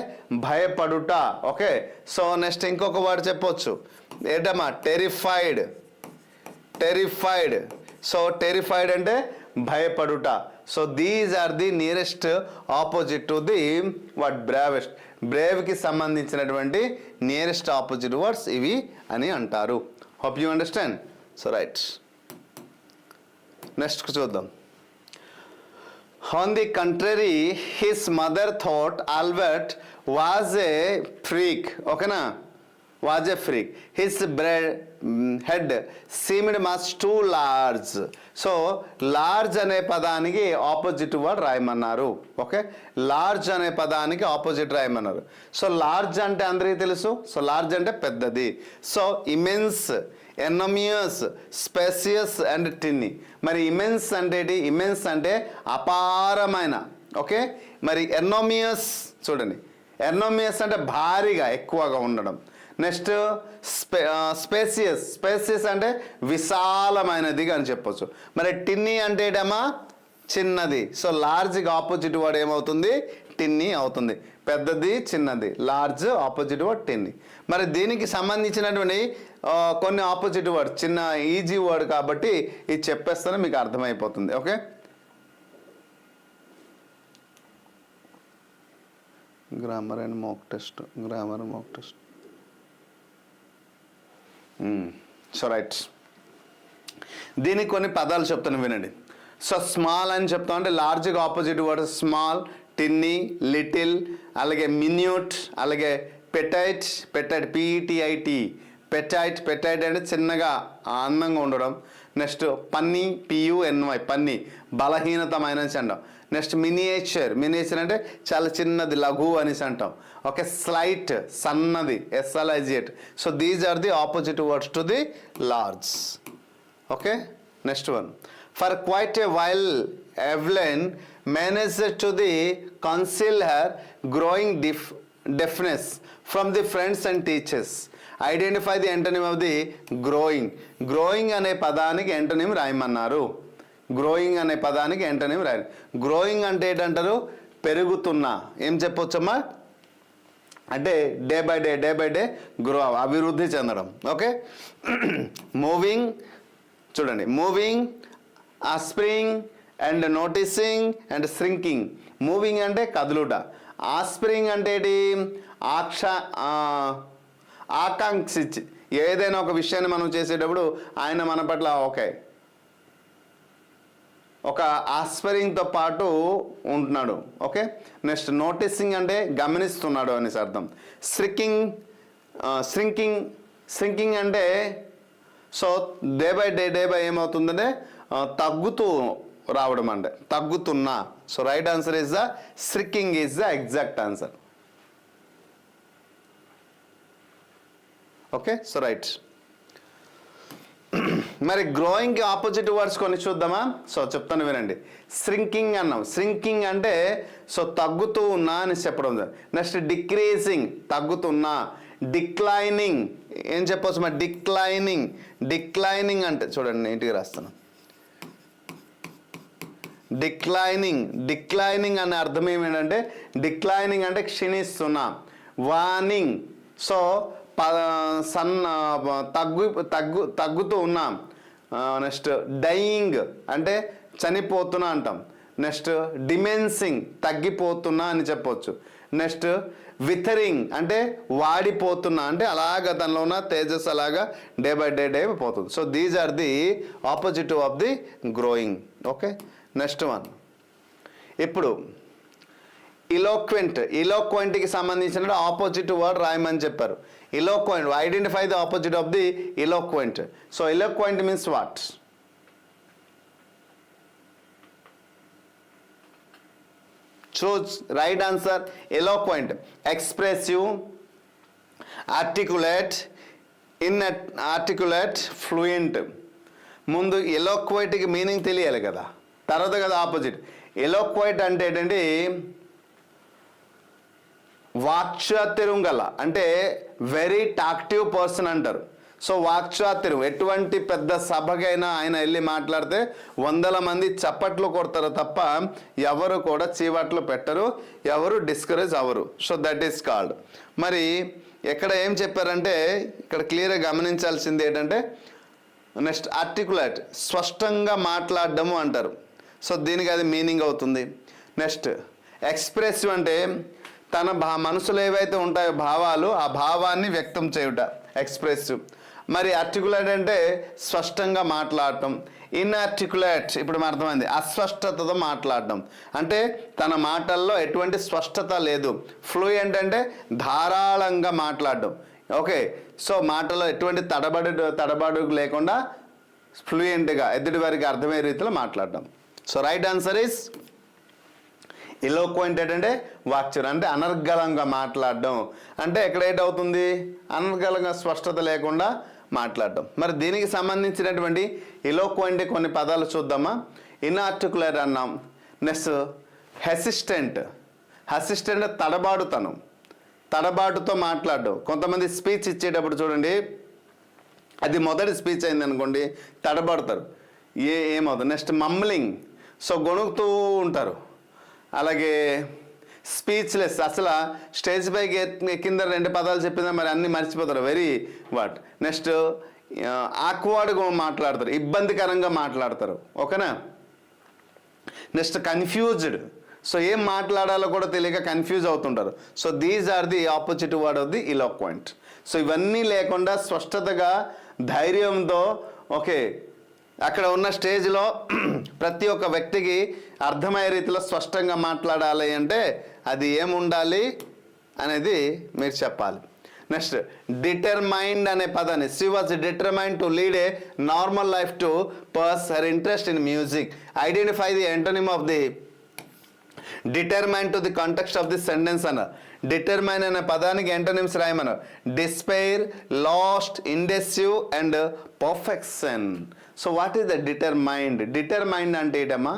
భయపడుట. ఓకే. సో నెక్స్ట్ ఇంకొక వర్డ్ చెప్పొచ్చు ఏంటమ్మా? టెరిఫైడ్. సో టెరిఫైడ్ అంటే భయపడుట. So these are the nearest opposite to the word bravest. బ్రేవ్కి సంబంధించినటువంటి నియరెస్ట్ ఆపోజిట్ వర్డ్స్ ఇవి అని అంటారు. Hope you understand. So right, next చూద్దాం. On the contrary his mother thought Albert was a freak. ఓకేనా? was a freak. His head seemed much too large. So large అనే పదానికి opposite word రాయమన్నారు. Okay, large అనే పదానికి opposite రాయమన్నారు. So large అంటే అందరికీ తెలుసు. So large అంటే పెద్దది. So immense, enormous, spacious and tiny. మరి ఇమెన్స్ అంటే ఏంటి? ఇమెన్స్ అంటే అపారమైన. ఓకే, మరి ఎనమియస్ చూడండి, ఎర్నోమియస్ అంటే భారీగా, ఎక్కువగా ఉండడం. నెక్స్ట్ స్పేసియస్, స్పేసియస్ అంటే విశాలమైనది అని చెప్పొచ్చు. మరి టిన్నీ అంటే ఏంటమ్మా? చిన్నది. సో లార్జ్కి ఆపోజిట్ వర్డ్ ఏమవుతుంది? టిన్నీ అవుతుంది. పెద్దది, చిన్నది. Large opposite word tiny. మరి దీనికి సంబంధించినటువంటి కొన్ని ఆపోజిట్ వర్డ్, చిన్న ఈజీ వర్డ్ కాబట్టి ఇది చెప్పేస్తేనే మీకు అర్థమైపోతుంది. Okay, grammar and mock test, grammar mock test. So right, దీనికి కొన్ని పదాలు చెప్తాను వినండి. సో స్మాల్ అని చెప్తాం అంటే లార్జ్గా ఆపోజిట్ వర్డ్ స్మాల్, టిన్నీ, లిటిల్, అలాగే మిన్యూట్, అలాగే పెటైట్, పెటైట్ పిఈటిఐటి, పెటైట్, పెటైట్ అంటే చిన్నగా అందంగా ఉండడం. నెక్స్ట్ పన్నీ, పియుఎన్వై, పన్నీ బలహీనతమైన అంటాం. నెక్స్ట్ మినియేచర్, మినియేచర్ అంటే చాలా చిన్నది, లఘు అనేసి అంటాం. ఓకే, స్లైట్ సన్నది, S L I G H T. So these are the opposite words to the large. Okay, next one. For quite a while Evelyn managed to conceal her growing deafness from the friends and teachers. Identify the antonym of the growing. Growing అనే పదానికి antonym రాయమన్నారు. Growing అనే పదానికి antonym రాయాలి. Growing అంటే ఏంటంటారు? పెరుగుతున్నా. ఏం చెప్పొచ్చమ్మా? అంటే day by day grow, అభివృద్ధి చెందడం. ఓకే, మూవింగ్ చూడండి, moving, aspiring and noticing and shrinking. Moving అంటే కదులుట. ఆస్ప్రింగ్ అంటే ఏంటి? ఆకాంక్షించి ఏదైనా ఒక విషయాన్ని మనం చేసేటప్పుడు ఆయన మన పట్ల ఒక ఆస్పరింగ్తో పాటు ఉంటున్నాడు. ఓకే, నెక్స్ట్ నోటీసింగ్ అంటే గమనిస్తున్నాడు అనేసి అర్థం. శ్రింకింగ్ అంటే సో డే బై ఏమవుతుందంటే తగ్గుతూ రావడం, అంటే తగ్గుతున్నా. So right answer is the shrinking is the exact answer. Okay, so right. మరి గ్రోయింగ్కి ఆపోజిట్ వర్డ్స్ కొన్ని చూద్దామా? సో చెప్తాను వినండి. శ్రింకింగ్ అన్నాం. శ్రింకింగ్ అంటే సో తగ్గుతూ ఉన్నా అని చెప్పడం. Next decreasing, తగ్గుతున్నా. డిక్లైనింగ్ ఏం చెప్పవచ్చు మరి? డిక్లైనింగ్ అంటే చూడండి, నీట్గా రాస్తాను. డిక్లైనింగ్ అనే అర్థం ఏమేంటంటే, డిక్లైనింగ్ అంటే క్షీణిస్తున్నా. వార్నింగ్ సో తగ్గుతూ ఉన్నాం. నెక్స్ట్ డైయింగ్ అంటే చనిపోతున్నా అంటాం. నెక్స్ట్ డిమెన్సింగ్ తగ్గిపోతున్నా అని చెప్పవచ్చు. నెక్స్ట్ విథరింగ్ అంటే వాడిపోతున్నా, అంటే అలాగా తనలో ఉన్న తేజస్ అలాగా డే బై డే పోతుంది. So these are the opposite of the growing. Okay, next one. ఇప్పుడు ఇలోక్వెంట్కి సంబంధించిన ఆపోజిట్ వర్డ్ రాయమని చెప్పారు. Eloquent, identify the opposite of the eloquent. So eloquent means what? Choose right answer. Eloquent, expressive, articulate, inarticulate, fluent. ముందు ఎలోక్వైట్కి meaning తెలియాలి కదా, తర్వాత కదా ఆపోజిట్. ఎలోక్వైట్ అంటే ఏంటంటే వాక్చాతుర్యం గల, అంటే వెరీ టాక్టివ్ పర్సన్ అంటారు. సో వాక్చాతుర్యం, ఎటువంటి పెద్ద సభకైనా ఆయన వెళ్ళి మాట్లాడితే 100 మంది చప్పట్లు కొడతారు తప్ప ఎవరు కూడా చీవట్లు పెట్టరు, ఎవరు డిస్కరేజ్ అవ్వరు. So that is called. మరి ఇక్కడ ఏం చెప్పారంటే, ఇక్కడ క్లియర్గా గమనించాల్సింది ఏంటంటే, నెక్స్ట్ ఆర్టికులేట్, స్పష్టంగా మాట్లాడడము అంటారు. సో దీనికి అది మీనింగ్ అవుతుంది. నెక్స్ట్ ఎక్స్ప్రెసివ్ అంటే తన మనసులో ఏవైతే ఉంటాయో భావాలు, ఆ భావాన్ని వ్యక్తం చేయుట ఎక్స్ప్రెసివ్. మరి ఆర్టికులేట్ అంటే స్పష్టంగా మాట్లాడటం. ఇన్ఆర్టికులేట్ ఇప్పుడు అర్థమైంది, అస్పష్టతతో మాట్లాడడం, అంటే తన మాటల్లో ఎటువంటి స్పష్టత లేదు. ఫ్లూయెంట్ అంటే ధారాళంగా మాట్లాడడం. ఓకే, సో మాటలో ఎటువంటి తడబడు లేకుండా ఫ్లూయెంట్గా ఎదుటి వారికి అర్థమయ్యే రీతిలో మాట్లాడడం. So right answer is eloquent అంటే వాక్చురం, అంటే అనర్గళంగా మాట్లాడడం. అంటే ఎక్కడ ఏటవుతుంది, అనర్గళంగా స్పష్టత లేకుండా మాట్లాడడం. మరి దీనికి సంబంధించినటువంటి ఎలోక్వెంట్ కొన్ని పదాలు చూద్దామా. ఇన్ఆర్టికులర్ అన్నాం. నెక్స్ట్ హెసిస్టెంట్ తడబాటుతో మాట్లాడడం. కొంతమంది స్పీచ్ ఇచ్చేటప్పుడు చూడండి, అది మొదటి స్పీచ్ అయింది అనుకోండి తడబడతారు, ఏమవుతుంది. నెక్స్ట్ మమ్లింగ్, సో గొణుకుతూ ఉంటారు. అలాగే స్పీచ్లెస్, అసలు స్టేజ్ పైకి కింద 2 పదాలు చెప్పినా మరి అన్నీ మర్చిపోతారు, వెరీ వాట్. నెక్స్ట్ ఆక్వర్డ్గా మాట్లాడతారు, ఇబ్బందికరంగా మాట్లాడతారు. ఓకేనా. నెక్స్ట్ కన్ఫ్యూజ్డ్, సో ఏం మాట్లాడాలో కూడా తెలియక కన్ఫ్యూజ్ అవుతుంటారు. So these are the opposite word of the eloquent. So ఇవన్నీ లేకుండా స్పష్టతగా ధైర్యంతో, ఓకే, అక్కడ ఉన్న స్టేజ్లో ప్రతి ఒక్క వ్యక్తికి అర్థమయ్యే రీతిలో స్పష్టంగా మాట్లాడాలి అంటే అది ఏముండాలి అనేది మీరు చెప్పాలి. నెక్స్ట్ డిటర్మైన్డ్ అనే పదాన్ని, she was determined to lead a normal life to pursue her interest in music. Identify the antonym of the determine to the context of the sentence అన్నారు. డిటర్మైన్ అనే పదానికి యాంటోనిమ్స్ రాయమన్నారు. Despair, lost, indecisive and perfection. So what is the determined అంటే ఏంటమ్మా?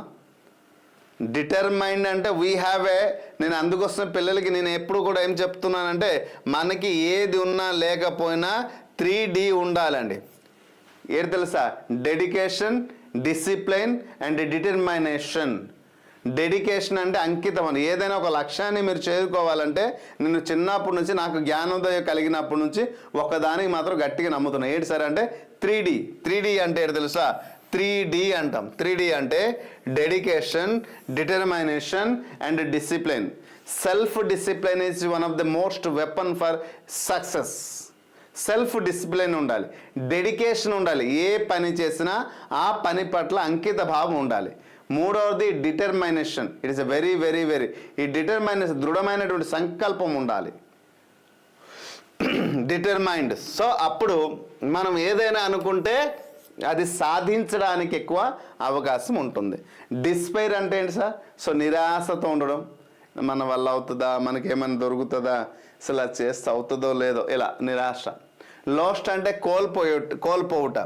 Determined అంటే we have a, నేను అందుకోసం పిల్లలకి నేను ఎప్పుడు కూడా ఏం చెప్తున్నానంటే మనకి ఏది ఉన్నా లేకపోయినా 3D ఉండాలండి. ఏది తెలుసా? Dedication, discipline and determination. Dedication అంటే అంకితం అని. ఏదైనా ఒక లక్ష్యాన్ని మీరు చేరుకోవాలంటే, నేను చిన్నప్పటి నుంచి నాకు జ్ఞానోదయం కలిగినప్పటి నుంచి ఒకదానికి మాత్రం గట్టిగా నమ్ముతున్నాను. ఏంటి సార్ అంటే 3D అంటే ఏంటి తెలుసా? 3D అంటాం. 3D అంటే dedication, determination and discipline. Self discipline is one of the most weapon for success. Self discipline ఉండాలి, డెడికేషన్ ఉండాలి, ఏ పని చేసినా ఆ పని పట్ల అంకిత భావం ఉండాలి. మూడవది determination. It is a very very very, ఈ డిటర్మినేషన్ దృఢమైనటువంటి సంకల్పం ఉండాలి, డిటర్మైండ్. సో అప్పుడు మనం ఏదైనా అనుకుంటే అది సాధించడానికి ఎక్కువ అవకాశం ఉంటుంది. డిస్పైర్ అంటే ఏంటి సార్? సో నిరాశతో ఉండడం, మన వల్ల అవుతుందా, మనకేమైనా దొరుకుతుందా, అసలు అది చేస్తే అవుతుందో లేదో, ఇలా నిరాశ. లాస్ట్ అంటే కోల్పోవుట.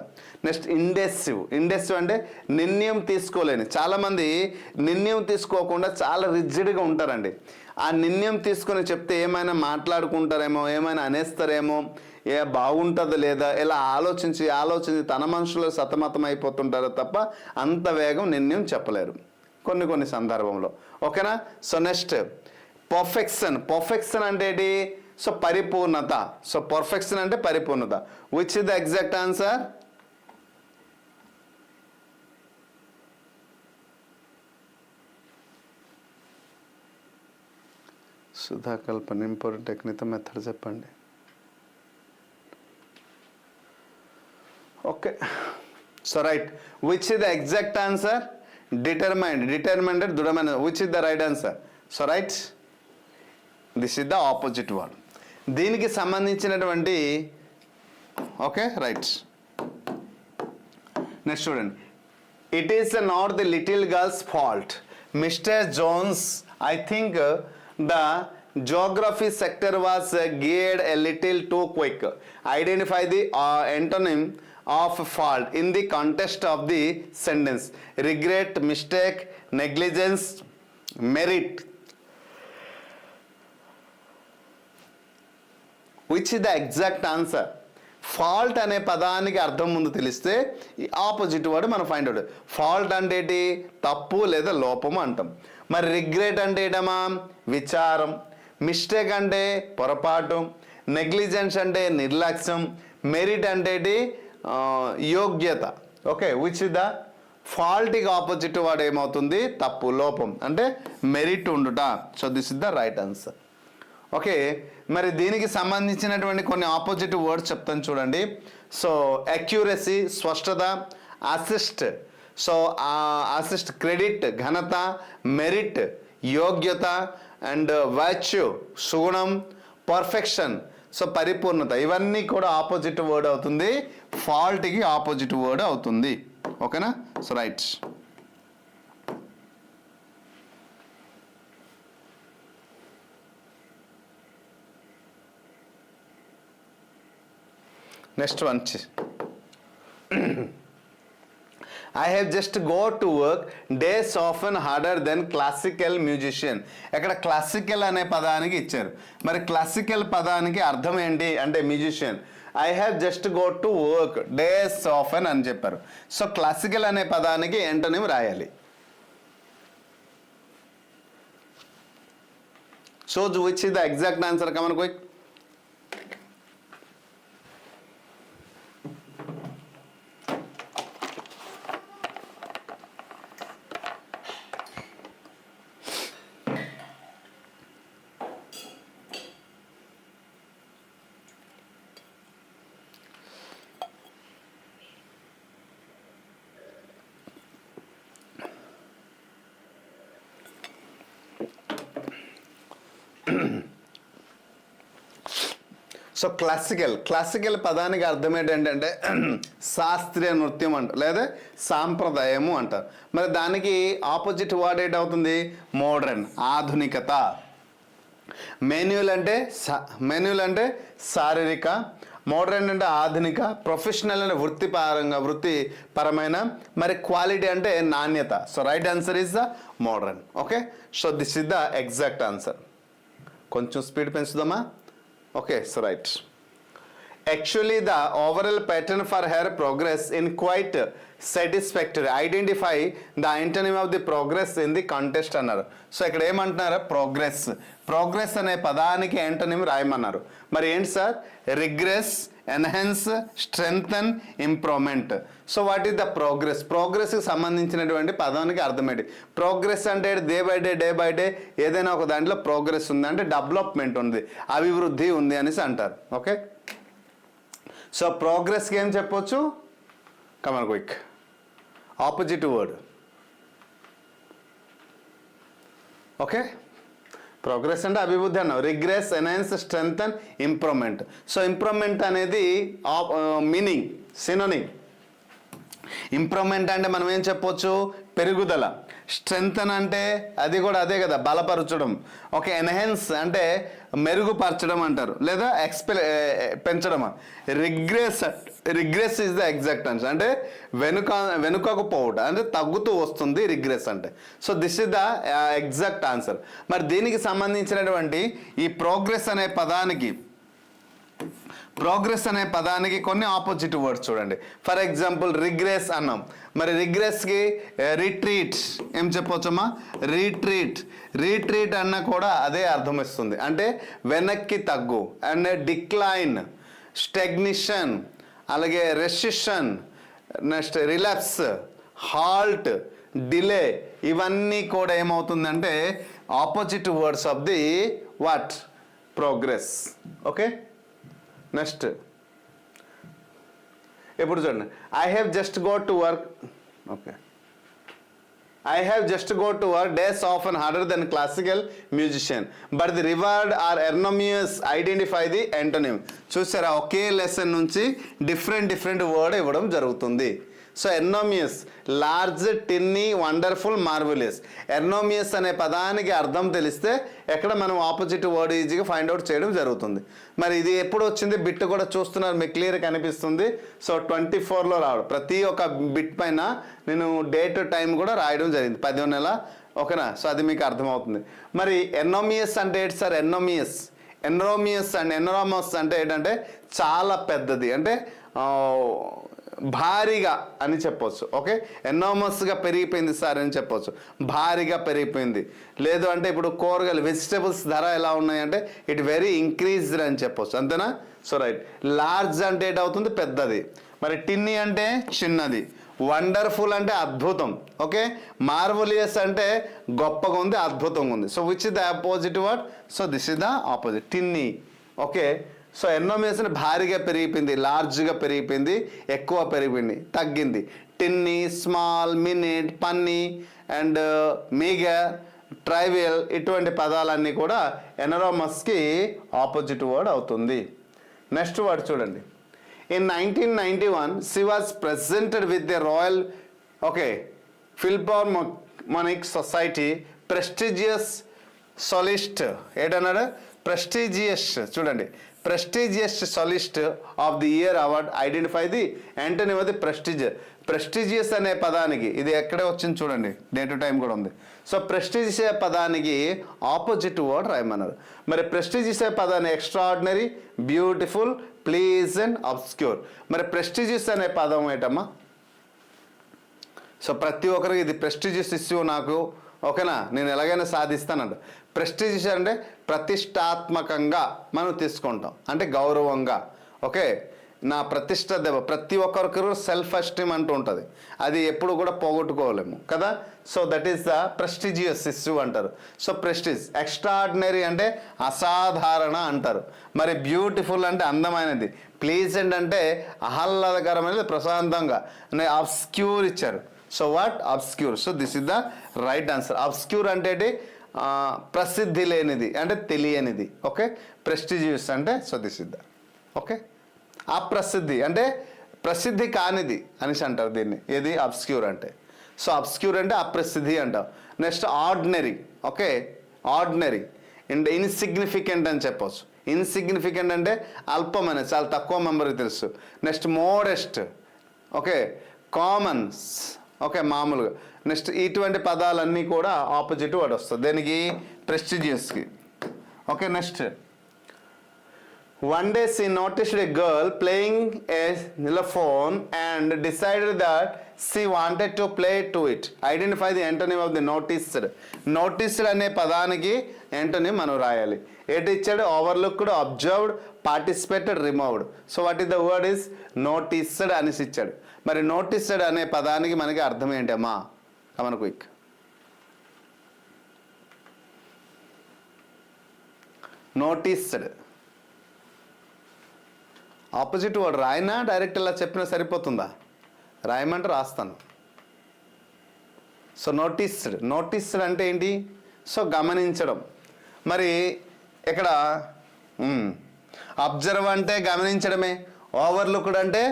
నెక్స్ట్ ఇండెసివ్ అంటే నిర్ణయం తీసుకోలేని. చాలామంది నిర్ణయం తీసుకోకుండా చాలా రిజిడ్గా ఉంటారండి. ఆ నిర్ణయం తీసుకొని చెప్తే ఏమైనా మాట్లాడుకుంటారేమో, ఏమైనా అనేస్తారేమో, బాగుంటుందో లేదా, ఇలా ఆలోచించి తన మనుషులు సతమతం అయిపోతుంటారు తప్ప అంత వేగం నిర్ణయం చెప్పలేరు కొన్ని సందర్భంలో. ఓకేనా. సో నెక్స్ట్ పర్ఫెక్షన్ అంటే ఏంటి? సో పరిపూర్ణత. సో పర్ఫెక్షన్ అంటే పరిపూర్ణత. Which is the exact answer? సుధాకల్పన ఇంపార్టెంట్ టెక్నిక్ మెథడ్ చెప్పండి. Okay, so right. Which is the exact answer? Determined దృఢమైన. Which is the right answer? So right, this is the opposite word. దీనికి సంబంధించినటువంటి, okay right. Next చూడండి. It is not the little girl's fault. Mister Jones, I think the geography sector was geared a little too quick. Identify the antonym of fault in the context of the sentence. Regret, mistake, negligence, merit. Which is the exact answer? Fault అనే పదానికి అర్థం ముందు తెలిస్తే ఈ opposite word మనం find out. Fault అంటే ఏంటి? తప్పు లేదా లోపము అంటాం. మరి రిగ్రెట్ అంటే ఏంటమ్మా? విచారం. మిస్టేక్ అంటే పొరపాటు. నెగ్లిజెన్స్ అంటే నిర్లక్ష్యం. మెరిట్ అంటే ఏంటి? యోగ్యత. ఓకే, విచ్ ఇస్ ద ఫాల్ట్కి ఆపోజిట్ వర్డ్ ఏమవుతుంది? తప్పు, లోపం. అంటే మెరిట్ ఉండుట. So this is the right answer. Okay, మరి దీనికి సంబంధించినటువంటి కొన్ని ఆపోజిట్ వర్డ్స్ చెప్తాను చూడండి. సో అక్యూరసీ, స్పష్టత. అసిస్ట్, సో అసిస్ట్ క్రెడిట్, ఘనత. మెరిట్, యోగ్యత. అండ్ వాచ్యూ, సుగుణం. పర్ఫెక్షన్, సో పరిపూర్ణత, ఇవన్నీ కూడా ఆపోజిట్ వర్డ్ అవుతుంది, ఫాల్ట్కి ఆపోజిట్ వర్డ్ అవుతుంది. ఓకేనా? So right. Next one, I have just go to work days often harder than classical musician. ఇక్కడ క్లాసికల్ అనే పదానికి ఇచ్చారు. మరి క్లాసికల్ పదానికి అర్థం ఏంటి అంటే musician. I have just go to work days often అని చెప్పారు. సో క్లాసికల్ అనే పదానికి యాంటోనిమ్ రాయాలి. So which is the exact answer? Come on quick. So classical పదానికి అర్థం ఏంటంటే శాస్త్రీయ నృత్యం అంటారు, లేదా సాంప్రదాయము అంటారు. మరి దానికి ఆపోజిట్ వర్డ్ ఏంటవుతుంది? మోడర్న్, ఆధునికత. మాన్యువల్ అంటే శారీరక, మోడర్న్ అంటే ఆధునిక, ప్రొఫెషనల్ అంటే వృత్తిపరమైన, మరి క్వాలిటీ అంటే నాణ్యత. So right answer is the modern. Okay, so this is the exact answer. కొంచెం speed పెంచుదామా? Okay, so right. Actually, the overall pattern for her progress in quite satisfactory. Identify the antonym of the progress in the contest అన్నారు. So ఇక్కడ ఏమంటున్నారు? Progress అనే పదానికి antonym రాయమన్నారు. మరి ఏంటి sir? Regress, enhance, strengthen, improvement. So what is the ప్రోగ్రెస్కి సంబంధించినటువంటి పదానికి అర్థం ఏంటి? ప్రోగ్రెస్ అంటే డే బై డే ఏదైనా ఒక దాంట్లో ప్రోగ్రెస్ ఉంది అంటే డెవలప్మెంట్ ఉంది, అభివృద్ధి ఉంది అనేసి అంటారు. ఓకే, సో ప్రోగ్రెస్కి ఏం చెప్పొచ్చు? Come on quick. Opposite word. Okay, progress అంటే అభివృద్ధి అన్నావు. Regress, enhance, strengthen, improvement. So improvement అనేది మీనింగ్ సినోనిమ్. ఇంప్రూవ్మెంట్ అంటే మనం ఏం చెప్పొచ్చు? పెరుగుదల. స్ట్రెంగ్తన్ అంటే అది కూడా అదే కదా, బలపరచడం. ఓకే, ఎన్హాన్స్ అంటే మెరుగుపరచడం అంటారు, లేదా పెంచడం. రిగ్రెస్ ఇస్ ద ఎగ్జాక్ట్ ఆన్సర్. అంటే వెనుకకు పోవడం, అంటే తగ్గుతూ వస్తుంది రిగ్రెస్ అంటే. So this is the exact answer. మరి దీనికి సంబంధించినటువంటి ఈ ప్రోగ్రెస్ అనే పదానికి కొన్ని ఆపోజిట్ వర్డ్స్ చూడండి. ఫర్ ఎగ్జాంపుల్ రిగ్రెస్ అన్నాం. మరి రిగ్రెస్కి రిట్రీట్ ఏం చెప్పవచ్చమ్మా? రీట్రీట్ అన్న కూడా అదే అర్థం ఇస్తుంది, అంటే వెనక్కి తగ్గు. అండ్ డిక్లైన్, స్టాగ్నేషన్, అలాగే recession, next relapse, halt, delay, ఇవన్నీ కూడా ఏమవుతుందంటే opposite words of the what? Progress. Okay, next ఇప్పుడు చూడండి. I have just go to work. Okay, I have just go to work days often harder than classical musician, but the reward are erroneous. Identify the antonym. చూసారా, ఒకే lesson నుంచి different word ఇవ్వడం జరుగుతుంది. So enormous, large, tiny, wonderful, marvellous. Enormous అనే పదానికి అర్థం తెలిస్తే ఎక్కడ మనం ఆపోజిట్ వర్డ్ ఈజీగా ఫైండ్ అవుట్ చేయడం జరుగుతుంది. మరి ఇది ఎప్పుడు వచ్చింది? బిట్ కూడా చూస్తున్నారు మీకు క్లియర్గా కనిపిస్తుంది. సో 24లో రావడం, ప్రతి ఒక్క బిట్ పైన నేను డేట్ టైం కూడా రాయడం జరిగింది, 10వ నెల. ఓకేనా? సో అది మీకు అర్థమవుతుంది. మరి ఎర్నోమియస్ అంటే ఏంటి సార్? ఎన్రోమియస్ అండ్ ఎన్రోమస్ అంటే ఏంటంటే చాలా పెద్దది, అంటే భారీగా అని చెప్పొచ్చు. ఓకే, ఎనామస్గా పెరిగిపోయింది సార్ అని చెప్పొచ్చు, భారీగా పెరిగిపోయింది. లేదు అంటే ఇప్పుడు కూరగాయలు, వెజిటేబుల్స్ ధర ఎలా ఉన్నాయంటే ఇట్ వెరీ ఇంక్రీజ్డ్ అని చెప్పొచ్చు. అంతేనా? So right. లార్జ్ అంటే ఏంటవుతుంది? పెద్దది. మరి టిన్నీ అంటే చిన్నది. వండర్ఫుల్ అంటే అద్భుతం. ఓకే, మార్వలియస్ అంటే గొప్పగా ఉంది, అద్భుతంగా ఉంది. So which is the opposite word? So this is the opposite, tiny. Okay, so enormous భారీగా పెరిగిపోయింది, లార్జ్గా పెరిగిపోయింది, ఎక్కువ పెరిగిపోయింది, తగ్గింది. Tiny, small, minute, puny and meagre, trivial, ఇటువంటి పదాలన్నీ కూడా ఎనరోమస్కి ఆపోజిట్ వర్డ్ అవుతుంది. నెక్స్ట్ వర్డ్ చూడండి. In 1991 she was presented with the Royal Philharmonic Society prestigious soloist ఏటన్నాడు, ప్రెస్టీజియస్ చూడండి, prestigious soloist of the year award. Identify the antonym of the prestigious అనే పదానికి ఇది ఎక్కడే వచ్చింది చూడండి, డే టు టైం కూడా ఉంది. సో ప్రెస్టీజియస్ పదానికి ఆపోజిట్ వర్డ్ రాయమన్నారు. మరి ప్రెస్టీజియస్ పదాన్ని ఎక్స్ట్రాడినరీ, బ్యూటిఫుల్, ప్లీజెంట్, అబ్స్క్యూర్. మరి ప్రెస్టీజియస్ అనే పదం ఏంటమ్మా? సో ప్రతి ఒక్కరికి ఇది ప్రెస్టీజియస్ ఇష్యూ నాకు, ఓకేనా, నేను ఎలాగైనా సాధిస్తానంట. ప్రెస్టీజియస్ అంటే ప్రతిష్టాత్మకంగా మనం తీసుకుంటాం, అంటే గౌరవంగా. ఓకే, నా ప్రతిష్ట దెబ్బ. ప్రతి ఒక్కరికరు సెల్ఫ్ ఎస్టీమ్ అంటూ ఉంటుంది, అది ఎప్పుడు కూడా పోగొట్టుకోలేము కదా. So that is the prestigious issue అంటారు. So prestige. ఎక్స్ట్రాడినరీ అంటే అసాధారణ అంటారు. మరి బ్యూటిఫుల్ అంటే అందమైనది. ప్లీజెంట్ అంటే ఆహ్లాదకరమైనది, ప్రశాంతంగా. అబ్స్క్యూర్ ఇచ్చారు. So what? Obscure. So this is the right answer. Obscure అంటే ప్రసిద్ధి లేనిది, అంటే తెలియనిది. ఓకే, ప్రెస్టీజియస్ అంటే so this is the okay. అప్రసిద్ధి అంటే ప్రసిద్ధి కానిది అనేసి అంటారు దీన్ని, ఏది? అబ్స్క్యూర్ అంటే. సో అబ్స్క్యూర్ అంటే అప్రసిద్ధి అంటాం. Next ordinary. Okay, ordinary and insignificant అని చెప్పవచ్చు. ఇన్సిగ్నిఫికెంట్ అంటే అల్పమైన, చాలా తక్కువ మెంబర్కి తెలుసు. Next modest. Okay, commons. Okay, మామూలుగా. నెక్స్ట్ ఇటువంటి పదాలన్నీ కూడా ఆపోజిట్ వర్డ్ వస్తుంది దేనికి? ప్రెస్టీజియస్కి. Okay, next one day she noticed a girl playing a xylophone and decided that she wanted to play to it. Identify the antonym of the noticed. Noticed అనే పదానికి antonym మనం రాయాలి. ఏంటి ఇచ్చాడు? Overlooked, observed, participated, removed. So what is the word is noticed అనేసి ఇచ్చాడు. మరి noticed అనే పదానికి మనకి అర్థం ఏంటమ్మా? Come on quick. Noticed opposite word రాయినా డైరెక్ట్ ఇలా చెప్పినా సరిపోతుందా? రాయమంటే రాస్తాను. So noticed. నోటీస్డ్ అంటే ఏంటి? సో గమనించడం. మరి ఇక్కడ అబ్జర్వ్ అంటే గమనించడమే. ఓవర్లుక్డ్ అంటే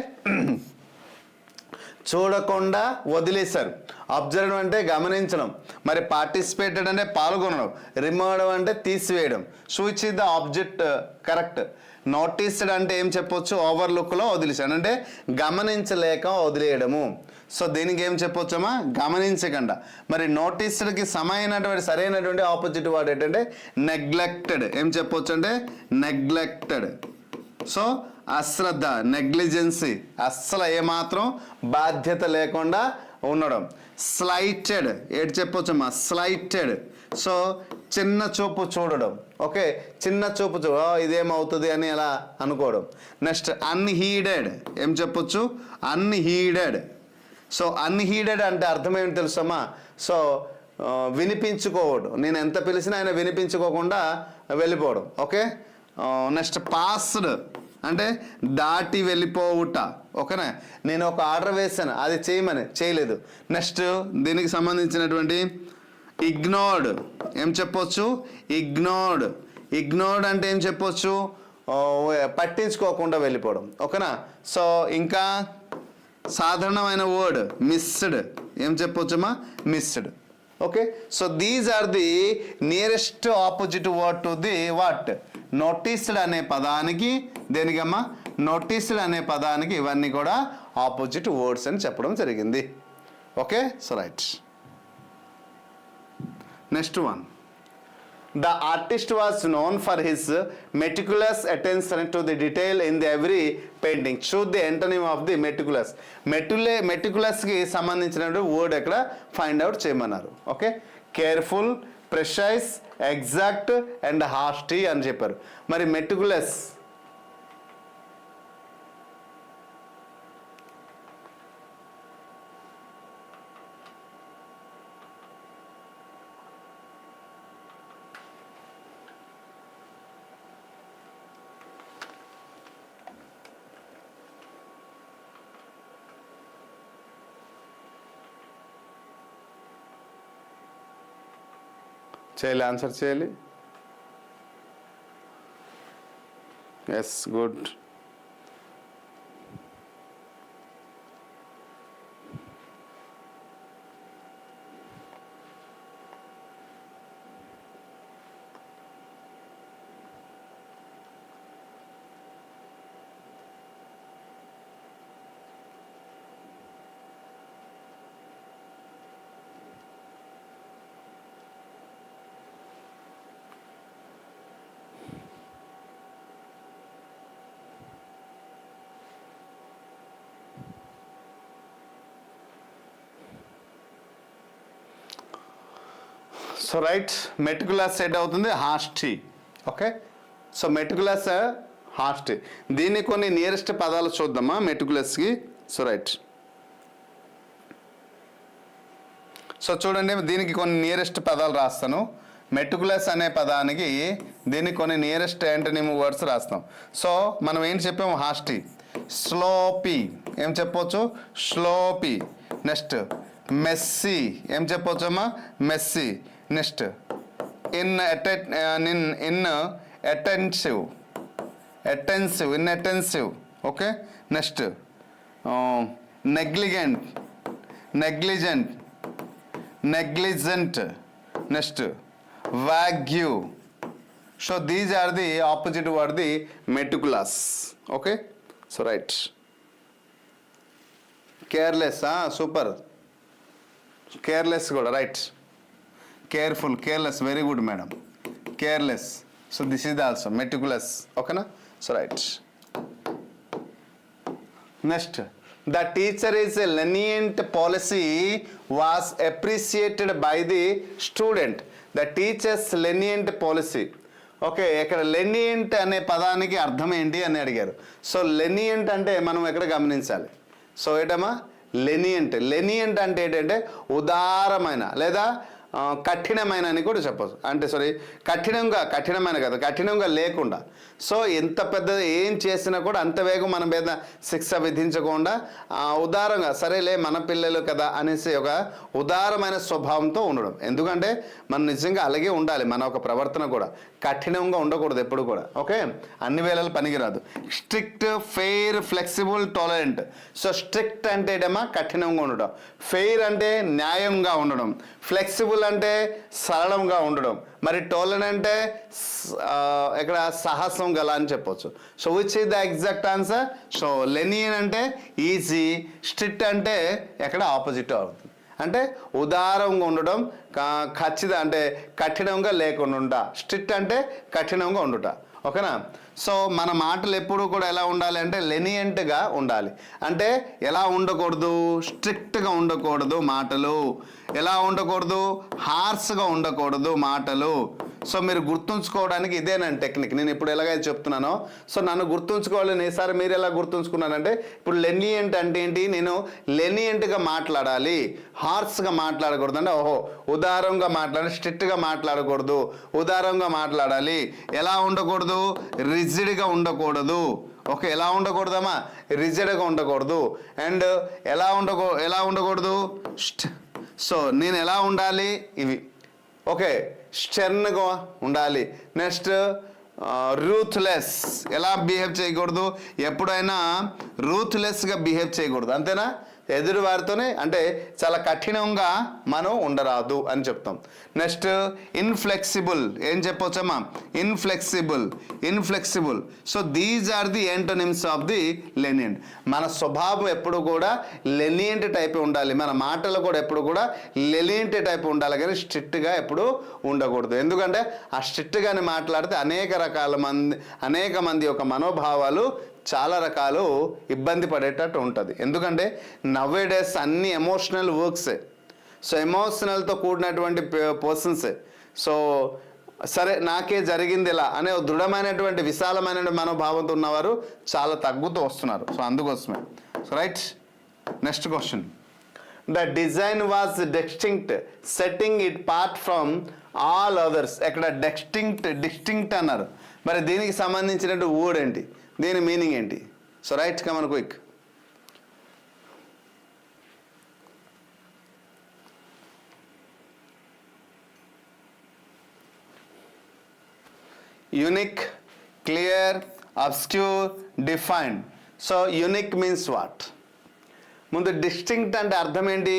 చూడకుండా వదిలేశారు. అబ్జర్వ్ అంటే గమనించడం. మరి పార్టిసిపేటెడ్ అంటే పాల్గొనడం. రిమూవ్ అంటే తీసివేయడం. Switch is the object correct. Noticed అంటే ఏం చెప్పొచ్చు? ఓవర్లుక్లో వదిలేశాడు అంటే గమనించలేక వదిలేయడము. సో దీనికి ఏం చెప్పొచ్చమ్మా? గమనించకుండా. మరి నోటీస్డ్కి సరైనటువంటి ఆపోజిట్ వర్డ్ ఏంటంటే నెగ్లెక్టెడ్. ఏం చెప్పొచ్చు అంటే నెగ్లెక్టెడ్. సో అశ్రద్ధ, నెగ్లిజెన్సీ, అస్సలు ఏమాత్రం బాధ్యత లేకుండా ఉండడం. స్లైటెడ్ ఏంటి చెప్పొచ్చమ్మా? స్లైటెడ్. సో చిన్న చూపు చూడడం. ఓకే, చిన్న చూపు ఇదేమవుతుంది అని అలా అనుకోవడం. నెక్స్ట్ అన్హీడెడ్. ఏం చెప్పొచ్చు? అన్హీడెడ్. సో అన్హీడెడ్ అంటే అర్థం ఏమిటి తెలుసమ్మా? సో వినిపించుకోవడం. నేను ఎంత పిలిచినా ఆయన వినిపించుకోకుండా వెళ్ళిపోవడం. ఓకే, నెక్స్ట్ పాస్డ్ అంటే దాటి వెళ్ళిపోవుట. ఓకేనా, నేను ఒక ఆర్డర్ వేసాను, అది చేయమని చేయలేదు. నెక్స్ట్ దీనికి సంబంధించినటువంటి ఇగ్నోర్డ్. ఏం చెప్పొచ్చు? ఇగ్నోర్డ్. ఇగ్నోర్డ్ అంటే ఏం చెప్పొచ్చు? పట్టించుకోకుండా వెళ్ళిపోవడం. ఓకేనా. సో ఇంకా సాధారణమైన వర్డ్ మిస్డ్. ఏం చెప్పొచ్చమ్మా? Missed. Okay, so these are the nearest opposite word to the what? Noticed అనే పదానికి. దేనికమ్మా? నోటీస్డ్ అనే పదానికి ఇవన్నీ కూడా ఆపోజిట్ వర్డ్స్ అని చెప్పడం జరిగింది. Okay, so right. Next one. The artist was known for his meticulous attention to the detail in the every painting. Choose the antonym of the meticulous. మెటికులస్కి సంబంధించినటువంటి వర్డ్ ఎక్కడ ఫైండ్ అవుట్ చేయమన్నారు. Okay, careful, precise, exact and hasty అని చెప్పారు. మరి meticulous చేయాలి, answer చేయాలి. Yes, good. So right, meticulous at అవుతుంది hasty. Okay, so meticulous hasty. దీన్ని కొన్ని నియరెస్ట్ పదాలు చూద్దామా మెటికులస్కి. సో రైట్, సో చూడండి, దీనికి కొన్ని నియరెస్ట్ పదాలు రాస్తాను. మెటికులస్ అనే పదానికి దీనికి కొన్ని నియరెస్ట్ యాంటోనిమ్ వర్డ్స్ రాస్తాం. సో మనం ఏం చెప్పాము, హాస్టీ. స్లోపీ ఏం చెప్పొచ్చు, స్లోపీ. నెక్స్ట్ మెస్సీ ఏం చెప్పొచ్చమ్మా, messy. Next inattentive, attentive, inattentive. Okay, next negligent, negligent, negligent. Next vague. So these are the opposite word the meticulous. Okay, so right. Careless, super. Careless కూడా right. Careful, careless, very good madam. Careless. So this is also meticulous. ఓకేనా, so right. Next, the teacher is a lenient policy was appreciated by the student. The teacher's lenient policy. Okay, ఇక్కడ లెనియంట్ అనే పదానికి అర్థం ఏంటి అని అడిగారు. So లెనియంట్ అంటే మనం ఎక్కడ గమనించాలి. సో ఏంటమ్మా లెనియంట్. లెనియంట్ అంటే ఏంటంటే ఉదారమైన లేదా కఠినమైన అని కూడా చెప్పచ్చు. అంటే సారీ, కఠినమైన కదా, కఠినంగా లేకుండా. సో ఎంత పెద్ద ఏం చేసినా కూడా అంత వేగం మన మీద శిక్ష విధించకుండా ఉదారంగా, సరేలే మన పిల్లలు కదా అనేసి ఒక ఉదారమైన స్వభావంతో ఉండడం. ఎందుకంటే మనం నిజంగా అలాగే ఉండాలి. మన ఒక ప్రవర్తన కూడా కఠినంగా ఉండకూడదు ఎప్పుడు కూడా. ఓకే, అన్ని వేళలు పనికిరాదు. Strict, fair, flexible, tolerant. So strict అంటే ఏమో కఠినంగా ఉండడం, ఫెయిర్ అంటే న్యాయంగా ఉండడం, ఫ్లెక్సిబుల్ అంటే సరళంగా ఉండడం, మరి టోలరెంట్ అంటే ఇక్కడ సాహసం గల అని చెప్పొచ్చు. So which is the exact answer. So lenient అంటే ఈజీ, స్ట్రిక్ట్ అంటే ఎక్కడ ఆపోజిట్ అవుతుంది. అంటే ఉదారంగా ఉండడం, అంటే కఠినంగా లేకుండా ఉండ. స్ట్రిక్ట్ అంటే కఠినంగా ఉండుట. ఓకేనా. సో మన మాటలు ఎప్పుడు కూడా ఎలా ఉండాలి అంటే లెనియంట్గా ఉండాలి. అంటే ఎలా ఉండకూడదు, స్ట్రిక్ట్గా ఉండకూడదు మాటలు. ఎలా ఉండకూడదు, హార్స్గా ఉండకూడదు మాటలు. సో మీరు గుర్తుంచుకోవడానికి ఇదేనండి టెక్నిక్. నేను ఇప్పుడు ఎలాగైతే చెప్తున్నానో, సో నన్ను గుర్తుంచుకోవాలని ఈసారి మీరు ఎలా గుర్తుంచుకున్నానంటే, ఇప్పుడు లెనియంట్ అంటే ఏంటి, నేను లెనియంట్గా మాట్లాడాలి, హార్స్గా మాట్లాడకూడదు. అంటే ఓహో ఉదారంగా మాట్లాడాలి, స్ట్రిక్ట్గా మాట్లాడకూడదు, ఉదారంగా మాట్లాడాలి. ఎలా ఉండకూడదు, రిజిడ్గా ఉండకూడదు. ఓకే, ఎలా ఉండకూడదమ్మా, రిజిడ్గా ఉండకూడదు. అండ్ ఎలా ఉండకూడదు, సో నేను ఎలా ఉండాలి ఇవి. ఓకే, స్టెర్న్గా ఉండాలి. నెక్స్ట్ రూత్లెస్, ఎలా బిహేవ్ చేయకూడదు, ఎప్పుడైనా రూత్లెస్గా బిహేవ్ చేయకూడదు. అంతేనా, ఎదురు వారితోనే అంటే చాలా కఠినంగా మనం ఉండరాదు అని చెప్తాం. నెక్స్ట్ ఇన్ఫ్లెక్సిబుల్, ఏం చెప్పవచ్చమ్మా, inflexible. So these are the antonyms of the lenient. మన స్వభావం ఎప్పుడు కూడా లెనియంట్ టైప్ ఉండాలి, మన మాటలు కూడా ఎప్పుడు కూడా లెనియంట్ టైప్ ఉండాలి, కానీ స్ట్రిక్ట్గా ఎప్పుడు ఉండకూడదు. ఎందుకంటే ఆ స్ట్రిక్ట్గానే మాట్లాడితే అనేక మంది యొక్క మనోభావాలు చాలా రకాలు ఇబ్బంది పడేటట్టు ఉంటుంది. ఎందుకంటే నవ్వే డేస్ అన్ని ఎమోషనల్ వర్క్సే. సో ఎమోషనల్తో కూడినటువంటి పర్సన్సే. సో సరే నాకే జరిగింది ఇలా అనే దృఢమైనటువంటి విశాలమైన మనోభావంతో ఉన్నవారు చాలా తగ్గుతూ వస్తున్నారు. సో అందుకోసమే. So right, next question. The design was distinct setting it part from all others. ఎక్కడ డిస్టింక్ట్ అన్నారు, మరి దీనికి సంబంధించినటువంటి వర్డ్ ఏంటి, దీని మీనింగ్ ఏంటి? So right, come on quick. Unique, clear, obscure, defined. So unique means what? ముందు డిస్టింక్ట్ అంటే అర్థం ఏంటి,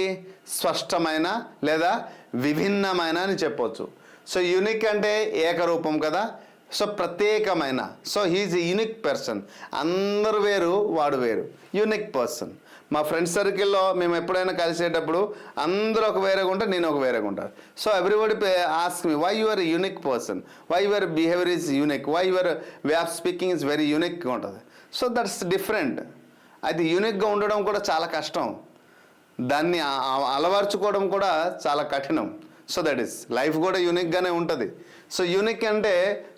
స్పష్టమైన లేదా విభిన్నమైన అని చెప్పవచ్చు. సో యూనిక్ అంటే ఏకరూపం కదా, సో ప్రత్యేకమైన. So he's a unique person. అందరూ వేరు, వాడు వేరు, యూనిక్ పర్సన్. మా ఫ్రెండ్స్ సర్కిల్లో మేము ఎప్పుడైనా కలిసేటప్పుడు అందరూ ఒక వేరేగా ఉంటారు, నేను ఒక వేరేగా ఉంటాను. So everybody ask me why your unique person, why your behaviour is unique, why your way of speaking is very యూనిక్గా ఉంటుంది. So that's different. అది యూనిక్గా ఉండడం కూడా చాలా కష్టం, దాన్ని అలవర్చుకోవడం కూడా చాలా కఠినం. సో దట్ ఈస్ లైఫ్ కూడా యూనిక్గానే ఉంటుంది. సో యూనిక్ అంటే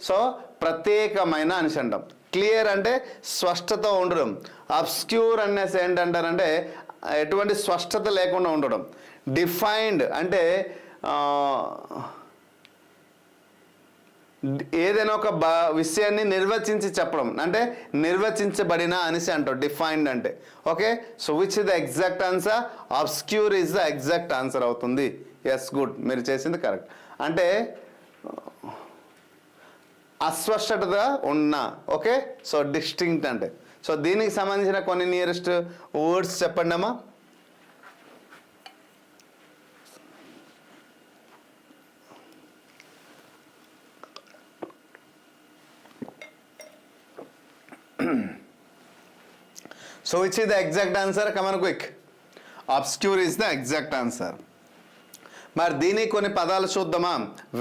సో ప్రత్యేకమైన అనేసి అంటాం. క్లియర్ అంటే స్పష్టత ఉండడం. అబ్స్క్యూర్ అనేసి ఏంటంటారంటే ఎటువంటి స్పష్టత లేకుండా ఉండడం. డిఫైన్డ్ అంటే ఏదైనా ఒక విషయాన్ని నిర్వచించి చెప్పడం, అంటే నిర్వచించబడిన అనేసి అంటారు డిఫైన్డ్ అంటే. Okay, so which is the exact answer? Obscure is the exact answer అవుతుంది. ఎస్, గుడ్, మీరు చేసింది కరెక్ట్. అంటే అస్పష్టతగా ఉన్న. ఓకే, సో డిస్టింక్ట్ అంటే. సో దీనికి సంబంధించిన కొన్ని నియరెస్ట్ వర్డ్స్ చెప్పండి అమ్మా. So which is the exact answer? Come on quick. Obscure is the exact answer. మరి దీనికి కొన్ని పదాలు చూద్దామా.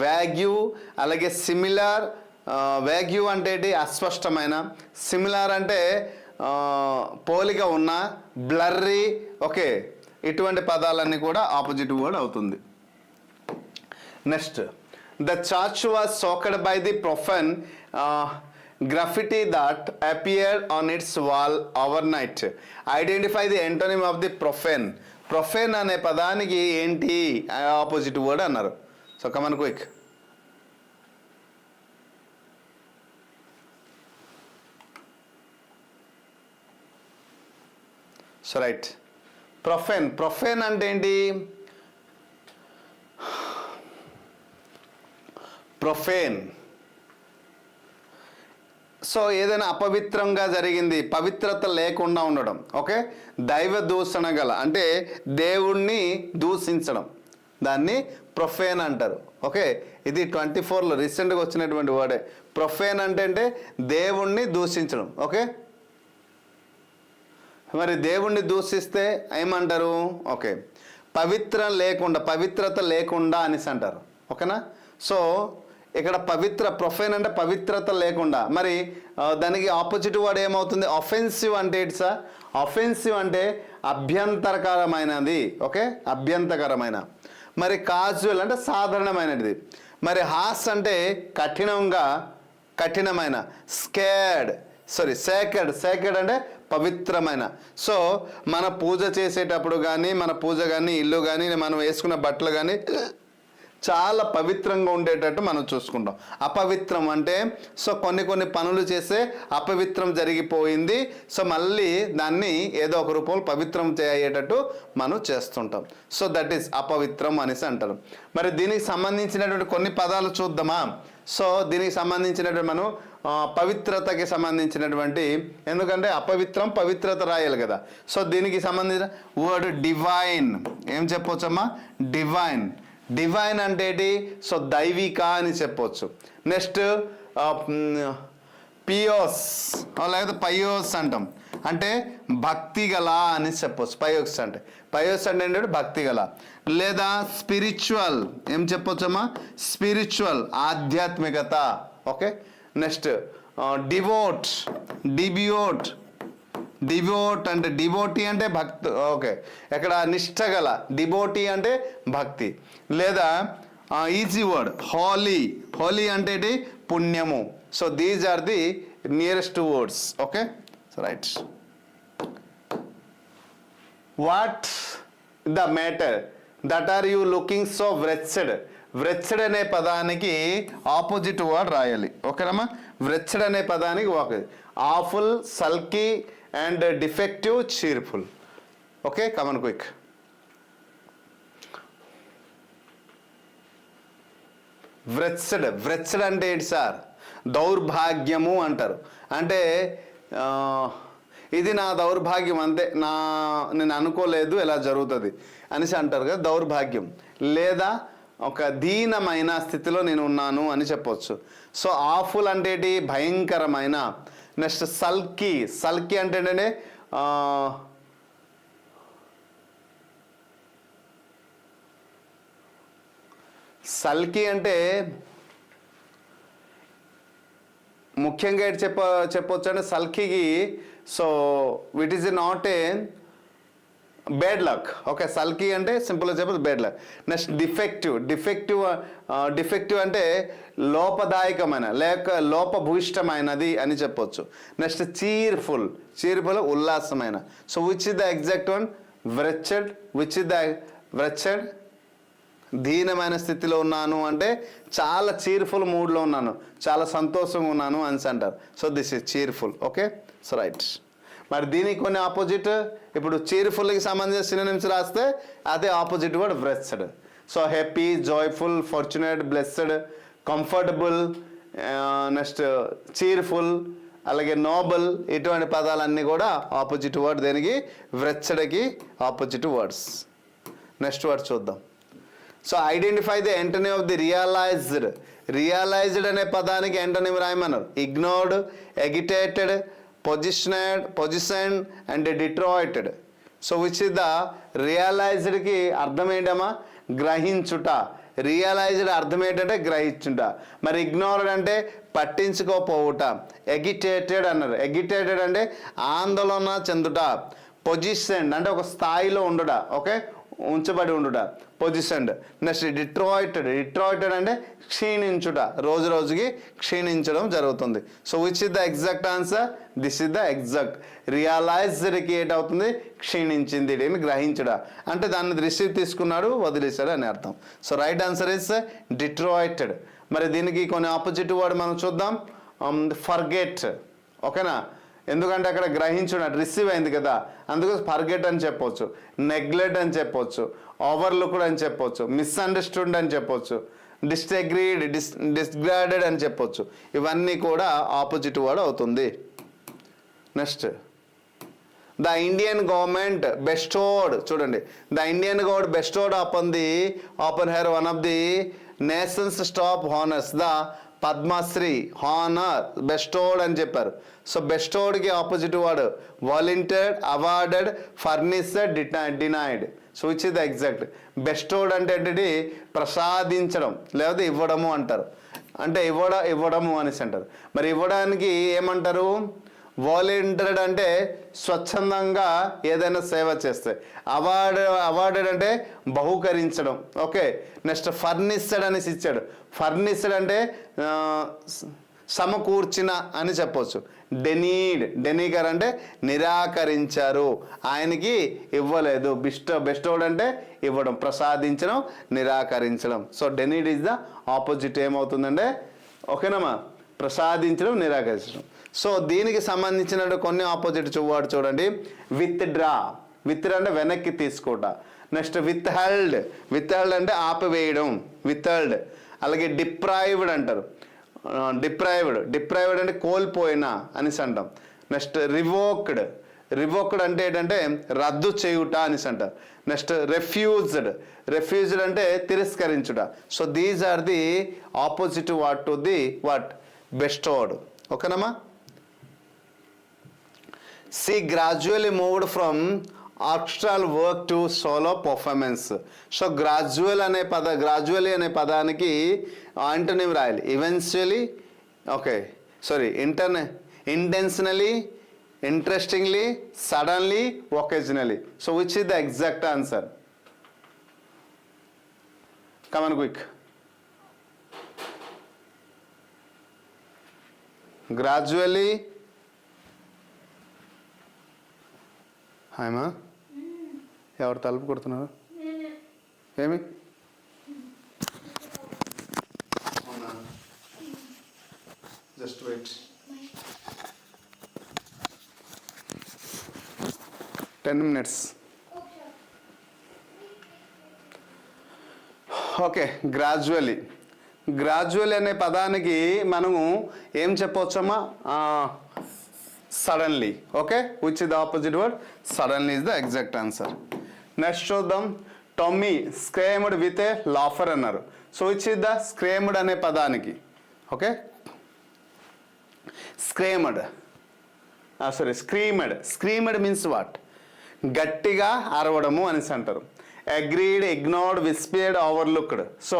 వ్యాగ్యూ, అలాగే సిమిలర్. వ్యాగ్యూ అంటే ఏంటి? అస్పష్టమైన. సిమిలర్ అంటే పోలిక ఉన్న. బ్లర్రీ. ఓకే, ఇటువంటి పదాలన్నీ కూడా ఆపోజిట్ వర్డ్ అవుతుంది. Next, the church was soaked by the profane graffiti that appeared on its wall overnight. Identify the antonym of the profane. Profane అనే పదానికి ఏంటి ఆపోజిట్ వర్డ్ అన్నారు. So come on quick. So right, profane. Profane అంటే ఏంటి? ప్రొఫేన్ so ఏదైనా అపవిత్రంగా జరిగింది, పవిత్రత లేకుండా ఉండడం. ఓకే, దైవ దూషణ గల అంటే దేవుణ్ణి దూషించడం, దాన్ని ప్రొఫేన్ అంటారు. ఓకే, ఇది 24లో రీసెంట్గా వచ్చినటువంటి వర్డే. ప్రొఫేన్ అంటే దేవుణ్ణి దూషించడం. ఓకే, మరి దేవుణ్ణి దూషిస్తే ఏమంటారు? ఓకే, పవిత్రత లేకుండా అనేసి అంటారు. ఓకేనా? సో ఇక్కడ ప్రొఫేన్ అంటే పవిత్రత లేకుండా. మరి దానికి ఆపోజిట్ వర్డ్ ఏమవుతుంది? అఫెన్సివ్ అంటే ఏంటి సార్? అఫెన్సివ్ అంటే అభ్యంతరకరమైనది. ఓకే, అభ్యంతరకరమైన. మరి కాజువల్ అంటే సాధారణమైనది. మరి హాస్ అంటే కఠినమైన. సేక్రెడ్ అంటే పవిత్రమైన. సో మన పూజ చేసేటప్పుడు కానీ, మన పూజ కానీ, ఇల్లు కానీ, మనం వేసుకున్న బట్టలు కానీ చాలా పవిత్రంగా ఉండేటట్టు మనం చూసుకుంటాం. అపవిత్రం అంటే సో కొన్ని పనులు చేస్తే అపవిత్రం జరిగిపోయింది, సో మళ్ళీ దాన్ని ఏదో ఒక రూపంలో పవిత్రం అయ్యేటట్టు మనం చేస్తుంటాం. సో దట్ ఈస్ అపవిత్రం అనేసి అంటారు. మరి దీనికి సంబంధించినటువంటి కొన్ని పదాలు చూద్దామా. సో దీనికి సంబంధించినటువంటి మనం పవిత్రతకి సంబంధించినటువంటి, ఎందుకంటే అపవిత్రం పవిత్రత రాయాలి కదా. సో దీనికి సంబంధించిన వర్డ్ డివైన్. ఏం చెప్పవచ్చమ్మా? డివైన్. డివైన్ అంటే ఏంటి? సో దైవిక అని చెప్పవచ్చు. నెక్స్ట్ పియోస్ లేకపోతే పయోస్ అంటాం, అంటే భక్తి గల అని చెప్పవచ్చు. పయోస్ అంటే ఏంటంటే భక్తి గల. లేదా స్పిరిచువల్. ఏం చెప్పొచ్చమ్మా? స్పిరిచువల్, ఆధ్యాత్మికత. ఓకే, నెక్స్ట్ డివోట్ అంటే డివోటీ అంటే భక్తి. ఓకే, ఇక్కడ నిష్ఠ గల. డివోటీ అంటే భక్తి. లేదా ఈజీ వర్డ్ హోలీ అంటే ఏంటి? పుణ్యము. So these are the nearest words. Okay, so right. What the matter that are you looking so wretched అనే పదానికి ఆపోజిట్ వర్డ్ రాయాలి. ఓకేనమ్మా? వ్రెచ్చడ్ అనే పదానికి ఒక awful, sulky and defective, cheerful. Okay, come on quick. Wretched అంటే ఏంటి సార్? దౌర్భాగ్యము అంటారు. అంటే ఇది నా దౌర్భాగ్యం, అంతే, నేను అనుకోలేదు ఇలా జరుగుతుంది అనేసి అంటారు కదా, దౌర్భాగ్యం. లేదా ఒక దీనమైన స్థితిలో నేను ఉన్నాను అని చెప్పవచ్చు. సో ఆఫుల్ అంటే ఏంటి? భయంకరమైన. నెక్స్ట్ సల్కీ అంటే ఏంటంటే సల్కీ అంటే ముఖ్యంగా ఏంటి చెప్పవచ్చు అంటే సల్కీకి, so it is not a bad luck. Okay, sulky అంటే సింపుల్గా చెప్పదు bad luck. Next defective. Defective అంటే లోపదాయకమైన లేక లోపభూయిష్టమైనది అని చెప్పొచ్చు. నెక్స్ట్ చీర్ఫుల్ ఉల్లాసమైన. So which is the exact one? Wretched. Which is the wretched? దీనమైన స్థితిలో ఉన్నాను అంటే చాలా చీర్ఫుల్ మూడ్లో ఉన్నాను, చాలా సంతోషంగా ఉన్నాను అని అంటారు. So this is cheerful. Okay, so right. మరి దీనికి కొన్ని ఆపోజిట్, ఇప్పుడు చీర్ఫుల్కి సంబంధించిన సినోనిమ్స్ రాస్తే అదే opposite word wretched. So happy, joyful, fortunate, blessed, comfortable, next cheerful, అలాగే నోబల్, ఇటువంటి పదాలన్నీ కూడా ఆపోజిట్ వర్డ్ దేనికి? వ్రెచెడ్కి ఆపోజిట్ వర్డ్స్. నెక్స్ట్ వర్డ్ చూద్దాం. So identify the antonym of the realized. Realized అనే పదానికి యాంటోనిమ్ రాయమన్నారు. Ignored, agitated, positioned and deteriorated. So which is the రియలైజ్డ్కి అర్థం ఏంటమ్మా? గ్రహించుట. రియలైజ్డ్ అర్థం ఏంటంటే గ్రహించుట. మరి ఇగ్నోర్డ్ అంటే పట్టించుకోపోవుట. ఎగిటేటెడ్ అన్నారు. ఎగిటేటెడ్ అంటే ఆందోళన చెందుట. పొజిషన్డ్ అంటే ఒక స్థాయిలో ఉండుట. ఓకే, ఉంచబడి ఉండుట, పొజిషన్డ్. నెక్స్ట్ డిట్రాయిటెడ్ అంటే క్షీణించుట, రోజు రోజుకి క్షీణించడం జరుగుతుంది. So which is the exact answer? This is the exact. రియలైజ్డ్కి ఏటవుతుంది? క్షీణించింది, దీన్ని గ్రహించుట అంటే దాన్ని దృష్టి తీసుకున్నాడు, వదిలేశాడు అని అర్థం. So right answer is deteriorated. మరి దీనికి కొన్ని ఆపోజిట్ వర్డ్ మనం చూద్దాం. ఫర్గెట్. ఓకేనా, ఎందుకంటే అక్కడ గ్రహించుడు రిసీవ్ అయింది కదా, అందుకు ఫర్గెట్ అని చెప్పొచ్చు, నెగ్లెక్ట్ అని చెప్పొచ్చు, ఓవర్లుక్డ్ అని చెప్పొచ్చు, మిస్అండర్స్టూడ్ అని చెప్పొచ్చు, డిస్గ్రాడెడ్ అని చెప్పొచ్చు. ఇవన్నీ కూడా ఆపోజిట్ వర్డ్ అవుతుంది. Next the Indian government bestowed. చూడండి, the Indian government bestowed upon her one of the nation's top honours, the Padma Shri honour. Bestowed అని చెప్పారు. సో బెస్టోడ్కి opposite word volunteered, awarded, furnished, denied. So which is the exact? Bestowed అంటే ఏంటి? ప్రసాదించడం లేకపోతే ఇవ్వడము అంటారు. అంటే ఇవ్వడము అనేసి అంటారు. మరి ఇవ్వడానికి ఏమంటారు? వాలంటీర్డ్ అంటే స్వచ్ఛందంగా ఏదైనా సేవ చేస్తే. అవార్డెడ్ అంటే బహుకరించడం. ఓకే, నెక్స్ట్ ఫర్నిష్డ్ అనేసి ఇచ్చాడు. ఫర్నిష్డ్ అంటే సమకూర్చిన అని చెప్పొచ్చు. డెనీగర్ అంటే నిరాకరించారు, ఆయనకి ఇవ్వలేదు. బెస్టోడ్ అంటే ఇవ్వడం, ప్రసాదించడం, నిరాకరించడం. సో డెనీడ్ ఈజ్ ద ఆపోజిట్ ఏమవుతుందంటే, ఓకేనమ్మా, ప్రసాదించడం, నిరాకరించడం. సో దీనికి సంబంధించిన కొన్ని ఆపోజిట్ వర్డ్ చూడండి. విత్డ్రా. విత్డ్రా అంటే వెనక్కి తీసుకోట. నెక్స్ట్ విత్హెల్డ్ అంటే ఆపివేయడం, విత్హెల్డ్. అలాగే డిప్రైవ్డ్ అంటారు. డిప్రైవ్డ్ అంటే కోల్పోయిన అనేసి అంటాం. నెక్స్ట్ రివోక్డ్ అంటే ఏంటంటే రద్దు చేయుట అనేసి అంటారు. నెక్స్ట్ రెఫ్యూజ్డ్ అంటే తిరస్కరించుట. So these are the opposite word to the bestowed. ఓకేనమ్మా. She gradually moved from orchestral work to solo performance. So gradually అనే పదానికి యాంటోనిమ్ రాయాలి. Eventually, okay sorry, intentionally, interestingly, suddenly, occasionally. So which is the exact answer? Come on quick. Gradually. హాయమా, ఎవరు తలుపు కొడుతున్నారు? ఏమి? Just wait. 10 minutes. Okay, gradually అనే పదానికి మనము ఏం చెప్పవచ్చమ్మా? Suddenly. Okay, which is the opposite word? Suddenly is the exact answer. Next చూద్దాం. Tommy screamed with a laughter అన్నారు. So which is the screamed అనే పదానికి? Okay, screamed means what? గట్టిగా అరవడము అనేసి అంటారు. Agreed, ignored, whispered, overlooked. So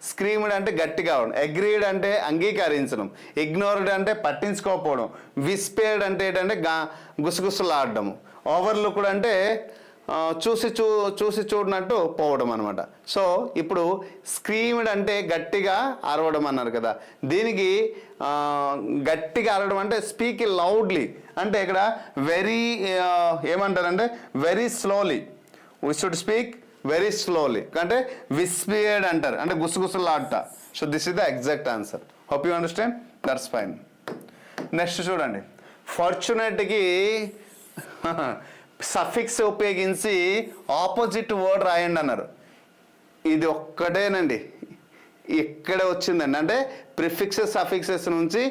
screamed అంటే గట్టిగా అవడం, అగ్రీడ్ అంటే అంగీకరించడం, ఇగ్నోర్డ్ అంటే పట్టించుకోకపోవడం, విస్పేర్డ్ అంటే ఏంటంటే గుసగుసలాడడము, ఓవర్లుక్డ్ అంటే చూసి చూడనట్టు పోవడం అనమాట. సో ఇప్పుడు స్క్రీమ్డ్ అంటే గట్టిగా అరవడం అన్నారు కదా, దీనికి గట్టిగా అరవడం అంటే స్పీక్ లౌడ్లీ, అంటే ఇక్కడ వెరీ ఏమంటారంటే very slowly, we should speak very slowly, అంటే విస్పియర్డ్ అంటారు, అంటే గుసగుసలాట. So this is the exact answer. Hope you understand, that's fine. Next చూడండి, ఫార్చునేట్కి సఫిక్స్ ఉపయోగించి ఆపోజిట్ వర్డ్ రాయండి అన్నారు. ఇది ఒక్కటేనండి ఇక్కడే వచ్చిందండి, అంటే ప్రిఫిక్సెస్ సఫిక్సెస్ నుంచి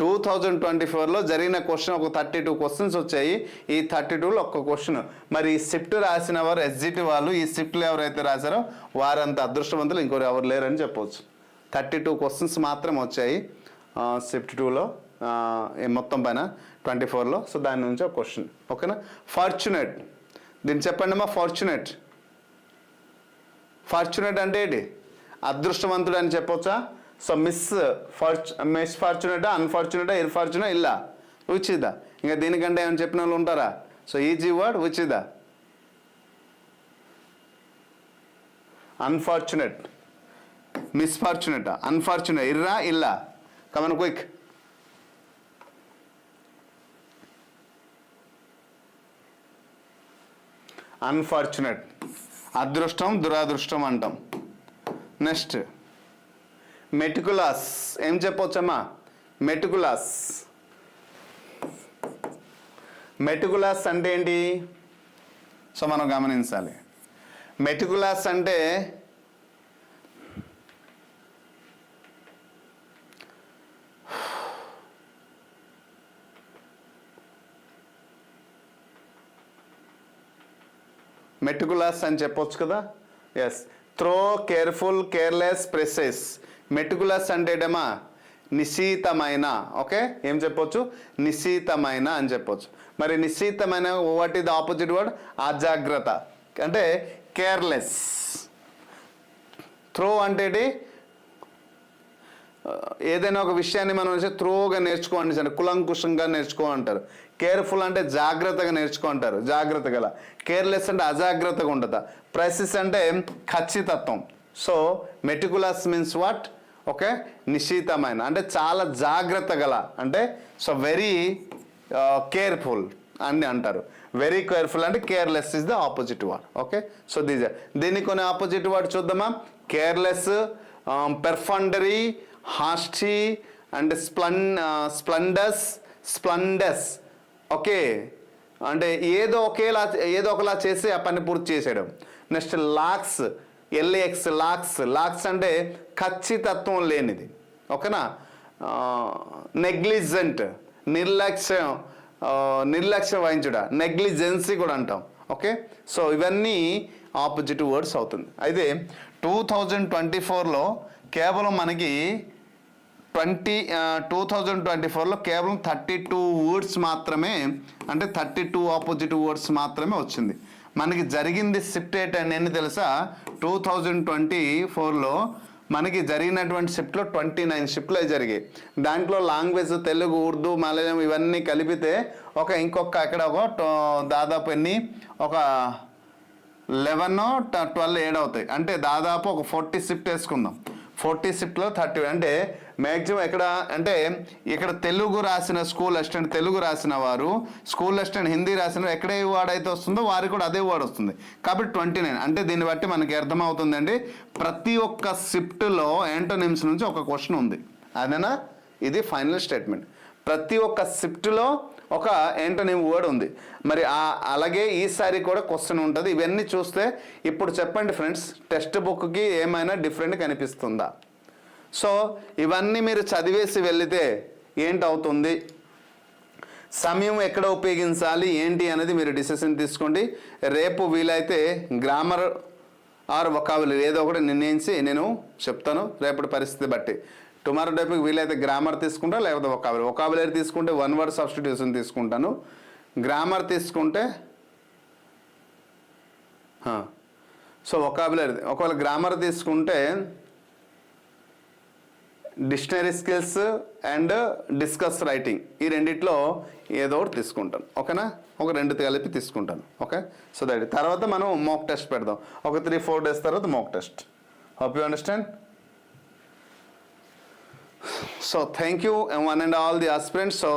2024లో జరిగిన క్వశ్చన్ ఒక 32 క్వశ్చన్స్ వచ్చాయి. ఈ 32లో ఒక్క క్వశ్చన్. మరి ఈ షిఫ్ట్ రాసిన వారు ఎస్జిటి వాళ్ళు, ఈ షిఫ్ట్లు ఎవరైతే రాశారో వారంత అదృష్టవంతులు ఇంకోరు ఎవరు లేరని చెప్పవచ్చు. 32 క్వశ్చన్స్ మాత్రం వచ్చాయి షిఫ్ట్ 2లో, మొత్తం పైన 24లో. సో దాని నుంచి ఒక క్వశ్చన్, ఓకేనా. ఫార్చునేట్, దీన్ని చెప్పండి అమ్మా. ఫార్చునేట్ అంటే ఏంటి? అదృష్టవంతుడు అని చెప్పవచ్చా? సో మిస్ ఫార్చునేటా, అన్ఫార్చునేటా, ఇర్ఫార్చునేట్, ఇలా విచ్ ఇస్ ద, ఇంకా దీనికంటే ఏమైనా చెప్పిన వాళ్ళు ఉంటారా? So easy word, which is the unfortunate, మిస్ఫార్చునేటా, అన్ఫార్చునేట్, ఇర్రా, ఇల్లా, కమన్ క్విక్. అన్ఫార్చునేట్, అదృష్టం దురాదృష్టం అంటాం. నెక్స్ట్ మెటికులస్, ఏం చెప్పవచ్చమ్మా? మెటికులస్ అంటే ఏంటి? సో మనం గమనించాలి. మెటికులస్ అంటే మెటికులస్ అని చెప్పొచ్చు కదా. Yes, thorough, careful, careless, precise. Meticulous అంటే ఏమా? నిశీతమైన. ఓకే, ఏం చెప్పొచ్చు? నిశీతమైన అని చెప్పొచ్చు. మరి నిశీతమైన what is the opposite word? అజాగ్రత్త, అంటే కేర్లెస్. త్రో అంటే ఏంటి? ఏదైనా ఒక విషయాన్ని మనం త్రోగా నేర్చుకోండి, అంటే కులంకుశంగా నేర్చుకో అంటారు. కేర్ఫుల్ అంటే జాగ్రత్తగా నేర్చుకో అంటారు, జాగ్రత్త గల. కేర్లెస్ అంటే అజాగ్రత్తగా ఉంటుందా. ప్రెసిస్ అంటే ఖచ్చితత్వం. So meticulous means what? Okay, నిశితమైన, అంటే చాలా జాగ్రత్త గల, అంటే సో వెరీ కేర్ఫుల్ అని అంటారు. వెరీ కేర్ఫుల్ అంటే careless is the opposite word. Okay, so దీనికి కొన్ని ఆపోజిట్ వర్డ్ చూద్దామా. Careless, perfunctory, hasty and splendorous. Okay, అంటే ఏదో ఒకలా చేసి ఆ పని పూర్తి చేసేయడం. నెక్స్ట్ లాక్స్, LAX, లాక్స్ అంటే ఖచ్చితత్వం లేనిది. ఓకేనా. నెగ్లిజెంట్, నిర్లక్ష్యం వహించుట, నెగ్లిజెన్సీ కూడా అంటాం. ఓకే, సో ఇవన్నీ ఆపోజిట్ వర్డ్స్ అవుతుంది. అయితే 2024లో కేవలం మనకి 2024లో కేవలం 32 వర్డ్స్ మాత్రమే, అంటే 32 ఆపోజిట్ వర్డ్స్ మాత్రమే వచ్చింది. మనకి జరిగింది షిఫ్ట్ అని ఎన్ని తెలుసా? 2024లో మనకి జరిగినటువంటి షిఫ్ట్లో 29 షిఫ్ట్లు జరిగాయి. దాంట్లో లాంగ్వేజ్ తెలుగు, ఉర్దూ, మలయాళం ఇవన్నీ కలిపితే ఇంకొక అక్కడ దాదాపు ఎన్ని, ఒక 11, 12 యాడ్ అవుతాయి. అంటే దాదాపు ఒక 40 షిఫ్ట్ వేసుకుందాం. 40 షిఫ్ట్లో 30, అంటే మ్యాక్సిమం ఎక్కడ అంటే ఇక్కడ తెలుగు రాసిన స్కూల్ అసిస్టెంట్, తెలుగు రాసిన వారు, స్కూల్ అసిస్టెంట్ హిందీ రాసిన ఎక్కడ ఏ వర్డ్ అయితే వస్తుందో వారికి కూడా అదే వర్డ్ వస్తుంది. కాబట్టి 29. అంటే దీన్ని బట్టి మనకి అర్థమవుతుందండి, ప్రతి ఒక్క షిఫ్ట్లో యాంటోనిమ్స్ నుంచి ఒక క్వశ్చన్ ఉంది. అదేనా, ఇది ఫైనల్ స్టేట్మెంట్. ప్రతి ఒక్క షిఫ్ట్లో ఒక యాంటోనిమ్ వర్డ్ ఉంది. మరి అలాగే ఈసారి కూడా క్వశ్చన్ ఉంటుంది. ఇవన్నీ చూస్తే ఇప్పుడు చెప్పండి ఫ్రెండ్స్, టెక్స్ట్ బుక్కి ఏమైనా డిఫరెంట్ కనిపిస్తుందా? సో ఇవన్నీ మీరు చదివేసి వెళితే ఏంటవుతుంది, సమయం ఎక్కడ ఉపయోగించాలి ఏంటి అనేది మీరు డిసిషన్ తీసుకోండి. రేపు వీలైతే గ్రామర్ ఆర్ వొకాబులరీ ఏదో ఒకటి నిర్ణయించి నేను చెప్తాను రేపటి పరిస్థితి బట్టి. టుమారో టాపిక్ వీలైతే గ్రామర్ తీసుకుంటా, లేకపోతే వొకాబులరీ తీసుకుంటే 1 word సబ్స్టిట్యూషన్ తీసుకుంటాను. గ్రామర్ తీసుకుంటే సో వొకాబులరీ, ఒకవేళ గ్రామర్ తీసుకుంటే dictionary skills and discuss writing, ఈ రెండిట్లో ఏదో ఒకటి తీసుకుంటాను. ఓకేనా, ఒక రెండు కలిపి తీసుకుంటాను. ఓకే, సో దట్ తర్వాత మనం మాక్ టెస్ట్ పెడదాం. ఒక 3-4 డేస్ తర్వాత mock test. Hope you understand. So thank you one and all the aspirants. So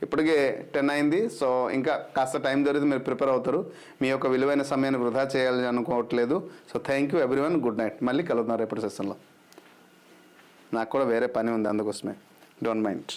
ఇప్పటికే 10 అయింది. సో ఇంకా కాస్త టైం దొరికితే మీరు ప్రిపేర్ అవుతారు. మీ యొక్క విలువైన సమయాన్ని వృధా చేయాలని అనుకోవట్లేదు. So thank you everyone, good night. మళ్ళీ కలుద్దాం రేపటి సెషన్లో. నాకు కూడా వేరే పని ఉంది, అందుకోసమే. Don't mind.